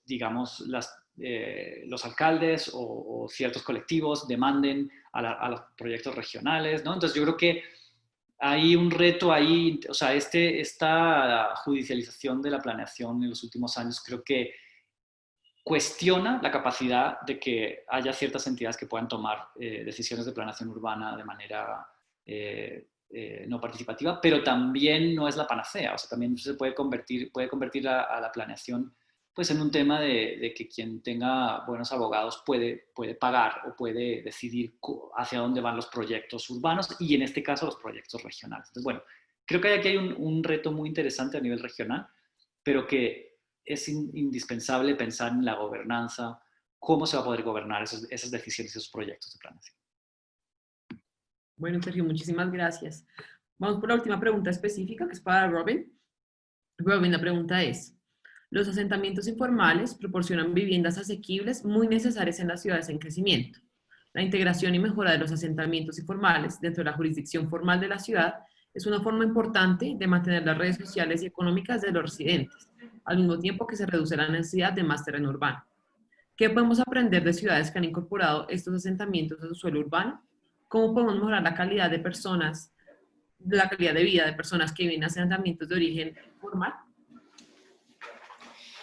digamos, los alcaldes o ciertos colectivos demanden a los proyectos regionales, ¿no? Entonces yo creo que hay un reto ahí, o sea, esta judicialización de la planeación en los últimos años creo que cuestiona la capacidad de que haya ciertas entidades que puedan tomar decisiones de planeación urbana de manera no participativa, pero también no es la panacea, o sea, también se puede convertir a la planeación pues en un tema de que quien tenga buenos abogados puede pagar o puede decidir hacia dónde van los proyectos urbanos y en este caso los proyectos regionales. Entonces, bueno, creo que aquí hay un reto muy interesante a nivel regional, pero que es indispensable pensar en la gobernanza, cómo se va a poder gobernar esas decisiones y esos proyectos de planeación. Bueno, Sergio, muchísimas gracias. Vamos por la última pregunta específica, que es para Robin. Robin, la pregunta es: los asentamientos informales proporcionan viviendas asequibles muy necesarias en las ciudades en crecimiento. La integración y mejora de los asentamientos informales dentro de la jurisdicción formal de la ciudad es una forma importante de mantener las redes sociales y económicas de los residentes, al mismo tiempo que se reduce la necesidad de más terreno urbano. ¿Qué podemos aprender de ciudades que han incorporado estos asentamientos a su suelo urbano? ¿Cómo podemos mejorar la calidad de vida de personas que viven en asentamientos de origen formal?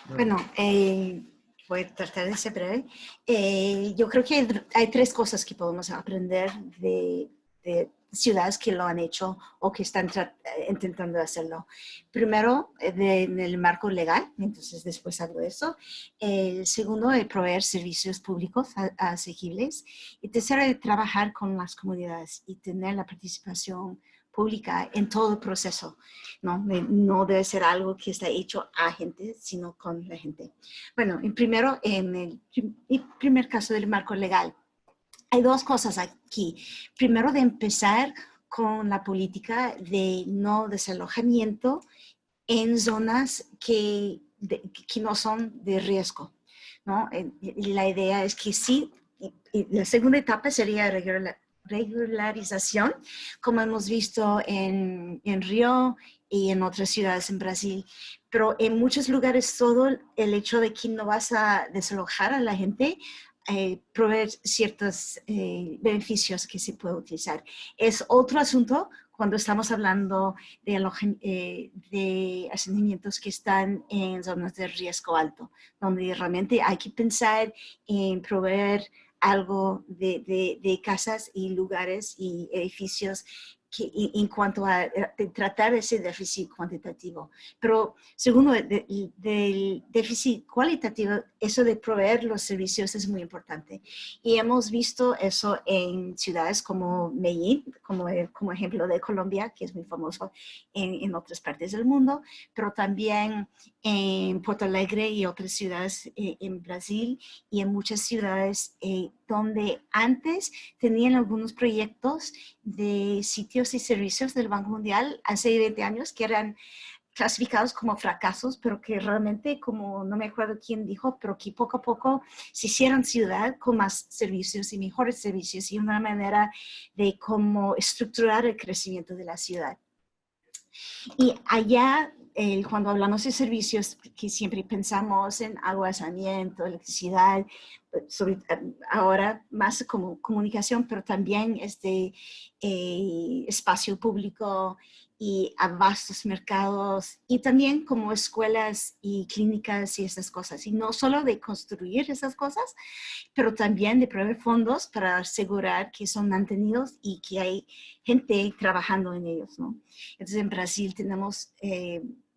Bueno, voy a tratar de ser breve. Yo creo que hay tres cosas que podemos aprender de ciudades que lo han hecho o que están intentando hacerlo. Primero, en el marco legal, entonces después hablo de eso. El segundo, de proveer servicios públicos asequibles. Y tercero, de trabajar con las comunidades y tener la participación pública en todo el proceso, ¿no? No debe ser algo que está hecho a gente, sino con la gente. Bueno, primero, en el primer caso del marco legal, hay dos cosas aquí. Primero, de empezar con la política de no desalojamiento en zonas que no son de riesgo, ¿no? La idea es que sí, y la segunda etapa sería regularización, como hemos visto en Río y en otras ciudades en Brasil. Pero en muchos lugares todo el hecho de que no vas a desalojar a la gente proveer ciertos beneficios que se puede utilizar. Es otro asunto cuando estamos hablando de asentamientos que están en zonas de riesgo alto, donde realmente hay que pensar en proveer algo de casas y lugares y edificios en cuanto a tratar ese déficit cuantitativo. Pero segundo, del déficit cualitativo, eso de proveer los servicios es muy importante. Y hemos visto eso en ciudades como Medellín, como ejemplo de Colombia, que es muy famoso en otras partes del mundo, pero también en Porto Alegre y otras ciudades en Brasil y en muchas ciudades donde antes tenían algunos proyectos de sitios y servicios del Banco Mundial hace 20 años que eran clasificados como fracasos, pero que realmente, como no me acuerdo quién dijo, pero que poco a poco se hicieron ciudad con más servicios y mejores servicios y una manera de cómo estructurar el crecimiento de la ciudad. Y allá, cuando hablamos de servicios, que siempre pensamos en agua, saneamiento, electricidad, ahora más como comunicación, pero también espacio público y a vastos mercados y también como escuelas y clínicas y esas cosas. Y no solo de construir esas cosas, pero también de proveer fondos para asegurar que son mantenidos y que hay gente trabajando en ellos, ¿no? Entonces en Brasil tenemos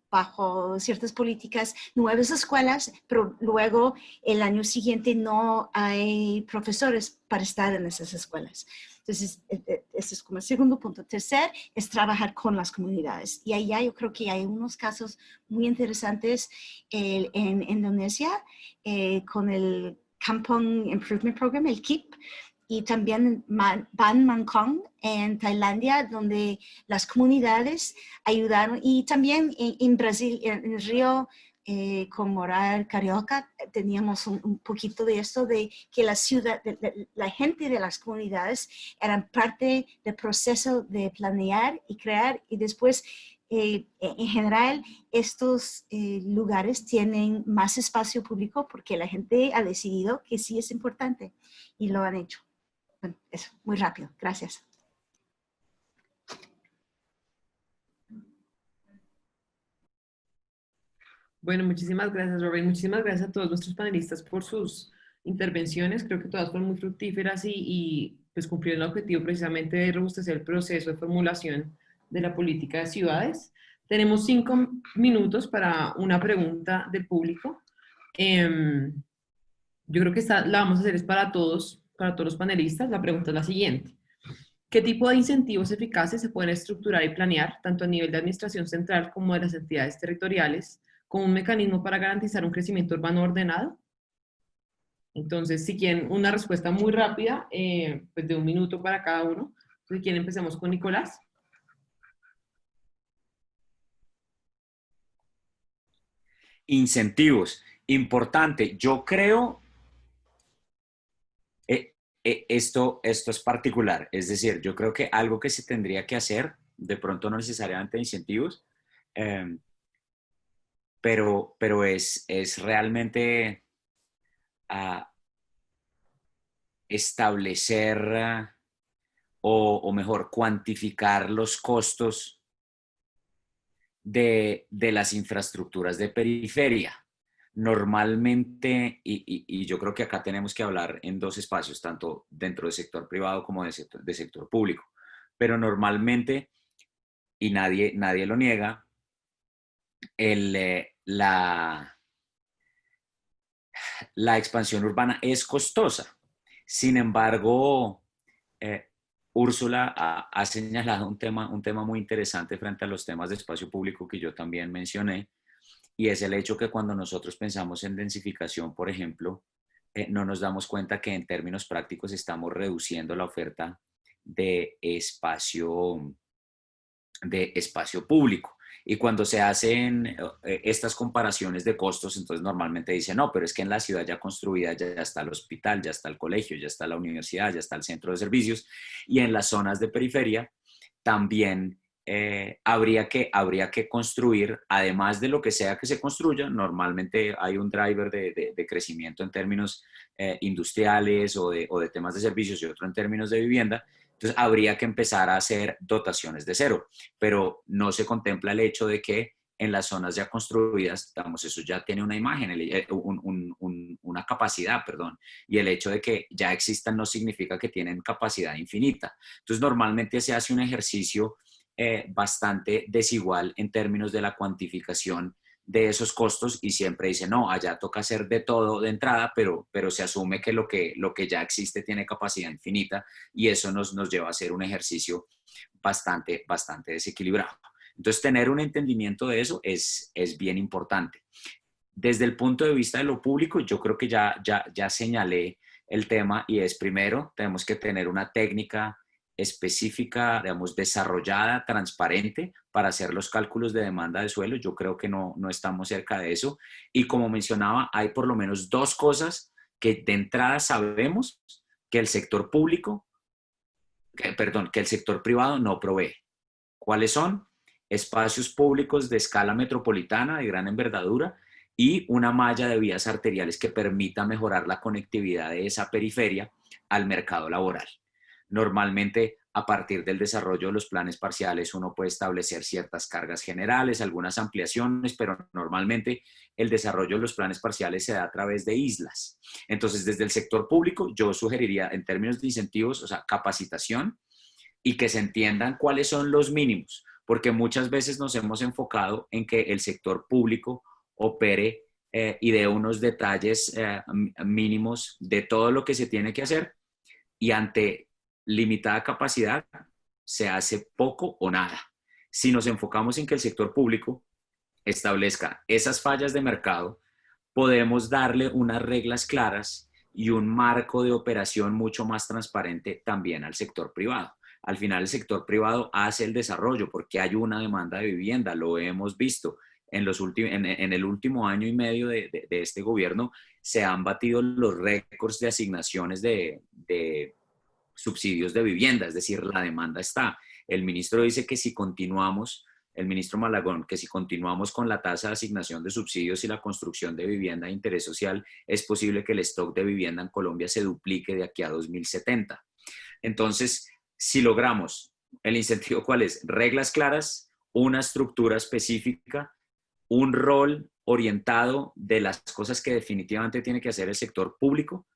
bajo ciertas políticas nuevas escuelas, pero luego el año siguiente no hay profesores para estar en esas escuelas. Entonces, ese es como el segundo punto. Tercer, es trabajar con las comunidades. Y allá yo creo que hay unos casos muy interesantes en Indonesia con el Kampong Improvement Program, el KIP, y también Ban Mangkong en Tailandia, donde las comunidades ayudaron. Y también en Brasil, en Río, con Moral Carioca, teníamos un poquito de esto, de que la gente de las comunidades eran parte del proceso de planear y crear, y después, en general, estos lugares tienen más espacio público porque la gente ha decidido que sí es importante y lo han hecho. Bueno, eso, muy rápido. Gracias. Bueno, muchísimas gracias, Robert. Muchísimas gracias a todos nuestros panelistas por sus intervenciones. Creo que todas fueron muy fructíferas y pues cumplieron el objetivo precisamente de robustecer el proceso de formulación de la política de ciudades. Tenemos 5 minutos para una pregunta del público. Yo creo que la vamos a hacer es para todos los panelistas. La pregunta es la siguiente. ¿Qué tipo de incentivos eficaces se pueden estructurar y planear, tanto a nivel de administración central como de las entidades territoriales, como un mecanismo para garantizar un crecimiento urbano ordenado? Entonces, si quieren una respuesta muy rápida, pues de 1 minuto para cada uno. Si quieren, empecemos con Nicolás. Incentivos. Importante. Yo creo, esto es particular. Es decir, yo creo que algo que se tendría que hacer, de pronto no necesariamente incentivos, pero es realmente establecer o mejor, cuantificar los costos de las infraestructuras de periferia. Normalmente, y yo creo que acá tenemos que hablar en 2 espacios, tanto dentro del sector privado como de sector público. pero normalmente, y nadie lo niega, la expansión urbana es costosa. Sin embargo, Úrsula ha señalado un tema muy interesante frente a los temas de espacio público que yo también mencioné, y es el hecho que cuando nosotros pensamos en densificación, por ejemplo, no nos damos cuenta que en términos prácticos estamos reduciendo la oferta de espacio público. Y cuando se hacen estas comparaciones de costos, entonces normalmente dicen, no, pero es que en la ciudad ya construida ya está el hospital, ya está el colegio, ya está la universidad, ya está el centro de servicios, y en las zonas de periferia también habría que construir, además de lo que sea que se construya, normalmente hay un driver de crecimiento en términos industriales o de temas de servicios y otro en términos de vivienda. Entonces, habría que empezar a hacer dotaciones de cero, pero no se contempla el hecho de que en las zonas ya construidas, digamos, eso ya tiene una imagen, una capacidad, perdón, y el hecho de que ya existan no significa que tienen capacidad infinita. Entonces, normalmente se hace un ejercicio bastante desigual en términos de la cuantificación de esos costos y siempre dice, no, allá toca hacer de todo de entrada, pero se asume que lo que ya existe tiene capacidad infinita y eso nos lleva a hacer un ejercicio bastante desequilibrado. Entonces, tener un entendimiento de eso es bien importante. Desde el punto de vista de lo público, yo creo que ya señalé el tema y es primero, tenemos que tener una técnica específica, digamos, desarrollada, transparente para hacer los cálculos de demanda de suelo. Yo creo que no estamos cerca de eso. Y como mencionaba, hay por lo menos dos cosas que de entrada sabemos que el sector público, que el sector privado no provee. ¿Cuáles son? Espacios públicos de escala metropolitana de gran envergadura y una malla de vías arteriales que permita mejorar la conectividad de esa periferia al mercado laboral. Normalmente, a partir del desarrollo de los planes parciales, uno puede establecer ciertas cargas generales, algunas ampliaciones, pero normalmente el desarrollo de los planes parciales se da a través de islas. Entonces, desde el sector público, yo sugeriría en términos de incentivos, o sea, capacitación y que se entiendan cuáles son los mínimos, porque muchas veces nos hemos enfocado en que el sector público opere y dé unos detalles mínimos de todo lo que se tiene que hacer y ante limitada capacidad se hace poco o nada. Si nos enfocamos en que el sector público establezca esas fallas de mercado, podemos darle unas reglas claras y un marco de operación mucho más transparente también al sector privado. Al final el sector privado hace el desarrollo porque hay una demanda de vivienda, lo hemos visto. En el último año y medio de este gobierno se han batido los récords de asignaciones de subsidios de vivienda, es decir, la demanda está. El ministro dice que si continuamos, el ministro Malagón, que si continuamos con la tasa de asignación de subsidios y la construcción de vivienda de interés social, es posible que el stock de vivienda en Colombia se duplique de aquí a 2070. Entonces, si logramos, el incentivo, ¿cuál es? Reglas claras, una estructura específica, un rol orientado de las cosas que definitivamente tiene que hacer el sector público,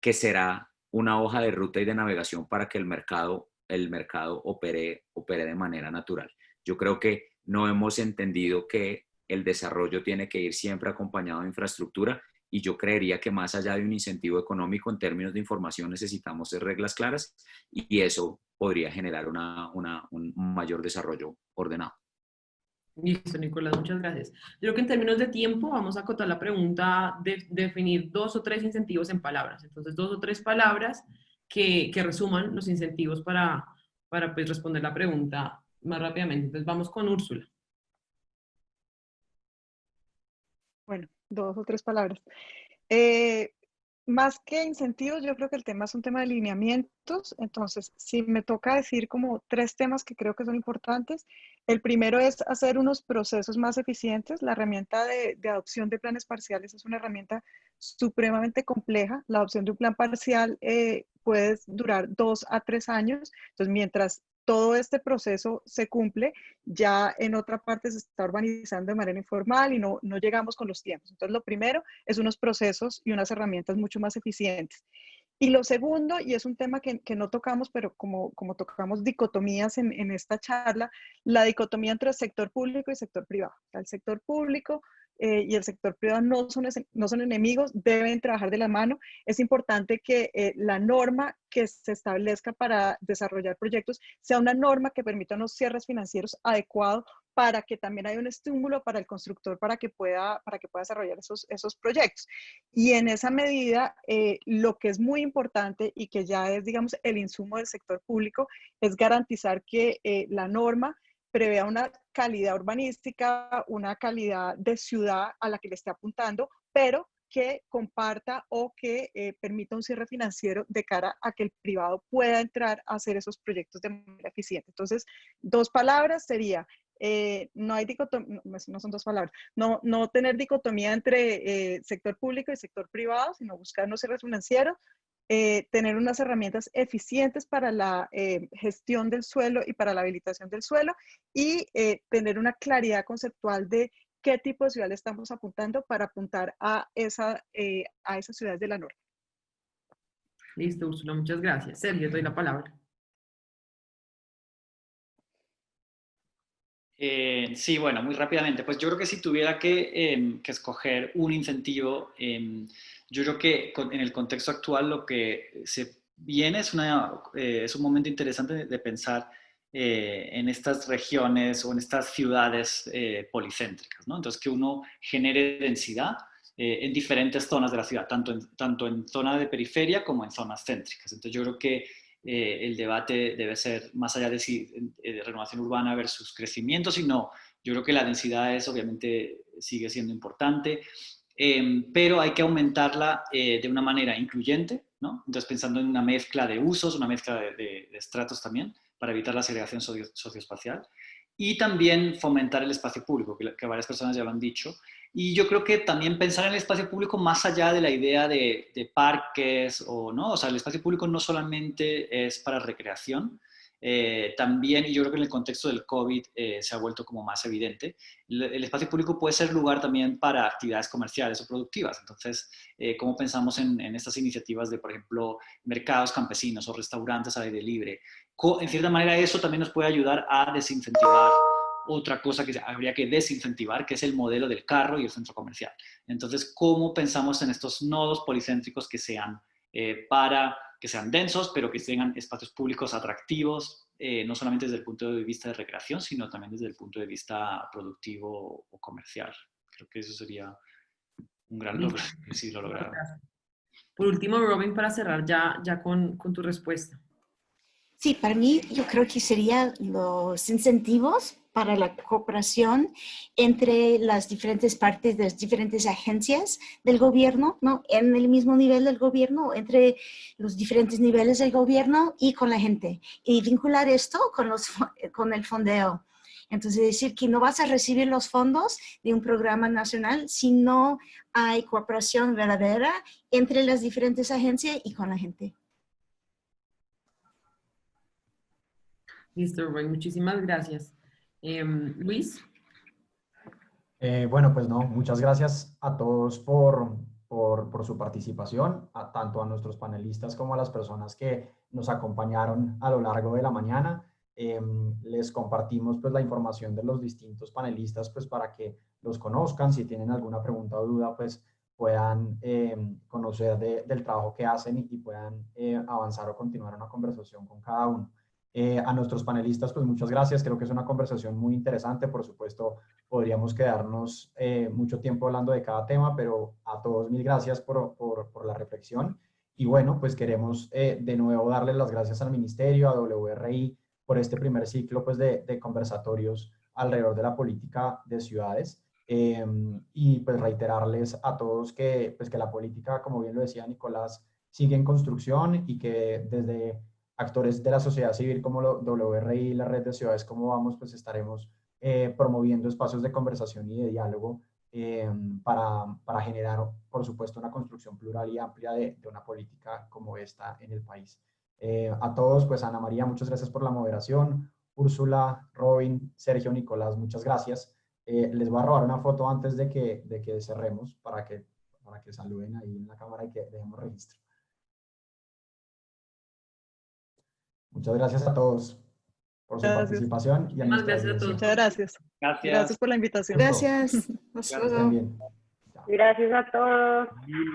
que será una hoja de ruta y de navegación para que el mercado opere de manera natural. Yo creo que no hemos entendido que el desarrollo tiene que ir siempre acompañado de infraestructura y yo creería que más allá de un incentivo económico en términos de información necesitamos reglas claras y eso podría generar un mayor desarrollo ordenado. Listo, Nicolás, muchas gracias. Yo creo que en términos de tiempo vamos a acotar la pregunta de definir 2 o 3 incentivos en palabras. Entonces, 2 o 3 palabras que resuman los incentivos para pues, responder la pregunta más rápidamente. Entonces, vamos con Úrsula. Bueno, 2 o 3 palabras. Más que incentivos, yo creo que el tema es un tema de lineamientos. Entonces, si me toca decir como 3 temas que creo que son importantes, el primero es hacer unos procesos más eficientes. La herramienta de adopción de planes parciales es una herramienta supremamente compleja. La adopción de un plan parcial puede durar 2 a 3 años. Entonces, mientras todo este proceso se cumple, ya en otra parte se está urbanizando de manera informal y no llegamos con los tiempos. Entonces, lo primero es unos procesos y unas herramientas mucho más eficientes. Y lo segundo, y es un tema que no tocamos, pero como tocamos dicotomías en esta charla, la dicotomía entre el sector público y sector privado. O sea, el sector público y el sector privado no son enemigos, deben trabajar de la mano. Es importante que la norma que se establezca para desarrollar proyectos sea una norma que permita unos cierres financieros adecuados para que también haya un estímulo para el constructor para que pueda desarrollar esos proyectos. Y en esa medida, lo que es muy importante y que ya es, digamos, el insumo del sector público, es garantizar que la norma prevea una calidad urbanística, una calidad de ciudad a la que le esté apuntando, pero que comparta o que permita un cierre financiero de cara a que el privado pueda entrar a hacer esos proyectos de manera eficiente. Entonces, dos palabras sería, no hay dicotomía, no son dos palabras, no tener dicotomía entre sector público y sector privado, sino buscar un cierre financiero, tener unas herramientas eficientes para la gestión del suelo y para la habilitación del suelo y tener una claridad conceptual de qué tipo de ciudad le estamos apuntando para apuntar a esas ciudades de la norma. Listo, Úrsula, muchas gracias. Sergio, doy la palabra. Sí, bueno, muy rápidamente. Pues yo creo que si tuviera que escoger un incentivo, yo creo que en el contexto actual lo que se viene es un momento interesante de pensar en estas regiones o en estas ciudades policéntricas, ¿no? Entonces, que uno genere densidad en diferentes zonas de la ciudad, tanto en zona de periferia como en zonas céntricas. Entonces, yo creo que el debate debe ser más allá de renovación urbana versus crecimiento, sino yo creo que la densidad obviamente sigue siendo importante, pero hay que aumentarla de una manera incluyente, ¿no? Entonces pensando en una mezcla de usos, una mezcla de estratos también, para evitar la segregación socioespacial, y también fomentar el espacio público, que varias personas ya lo han dicho. Y yo creo que también pensar en el espacio público más allá de la idea de parques, ¿no? O sea, el espacio público no solamente es para recreación, también, y yo creo que en el contexto del COVID se ha vuelto como más evidente, el espacio público puede ser lugar también para actividades comerciales o productivas. Entonces, ¿cómo pensamos en estas iniciativas de, por ejemplo, mercados campesinos o restaurantes al aire libre? En cierta manera eso también nos puede ayudar a desincentivar otra cosa que habría que desincentivar, que es el modelo del carro y el centro comercial. Entonces, ¿cómo pensamos en estos nodos policéntricos que sean que sean densos, pero que tengan espacios públicos atractivos, no solamente desde el punto de vista de recreación, sino también desde el punto de vista productivo o comercial? Creo que eso sería un gran logro, si lo lograron. Por último, Robin, para cerrar ya con tu respuesta. Sí, para mí yo creo que serían los incentivos para la cooperación entre las diferentes partes de las diferentes agencias del gobierno, ¿no? En el mismo nivel del gobierno, entre los diferentes niveles del gobierno y con la gente. Y vincular esto con el fondeo. Entonces, decir que no vas a recibir los fondos de un programa nacional si no hay cooperación verdadera entre las diferentes agencias y con la gente. Listo, Rubén, muchísimas gracias. Luis. Bueno, pues no, muchas gracias a todos por su participación, tanto a nuestros panelistas como a las personas que nos acompañaron a lo largo de la mañana. Les compartimos pues la información de los distintos panelistas pues para que los conozcan. Si tienen alguna pregunta o duda pues puedan conocer del trabajo que hacen y puedan avanzar o continuar una conversación con cada uno. A nuestros panelistas pues muchas gracias, creo que es una conversación muy interesante. Por supuesto podríamos quedarnos mucho tiempo hablando de cada tema, pero a todos mil gracias por la reflexión. Y bueno, pues queremos de nuevo darle las gracias al Ministerio, a WRI, por este primer ciclo pues, de conversatorios alrededor de la política de ciudades. Y pues reiterarles a todos que la política, como bien lo decía Nicolás, sigue en construcción y que desde actores de la sociedad civil como WRI y la Red de Ciudades Como Vamos, pues estaremos promoviendo espacios de conversación y de diálogo para generar, por supuesto, una construcción plural y amplia de una política como esta en el país. A todos, pues Ana María, muchas gracias por la moderación. Úrsula, Robin, Sergio, Nicolás, muchas gracias. Les voy a robar una foto antes de que cerremos para que saluden ahí en la cámara y que dejemos registro. Muchas gracias a todos por su Gracias. participación y a nuestra Gracias a audiencia. todos. Muchas gracias. Gracias. Gracias por la invitación. Gracias. Hasta Gracias. Que estén luego. bien. Chao. Gracias a todos.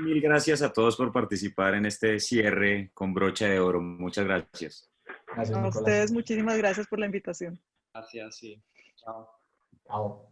Mil gracias a todos por participar en este cierre con brocha de oro. Muchas gracias. Gracias, A Nicolás. ustedes muchísimas gracias por la invitación. Gracias, sí. Chao. Chao.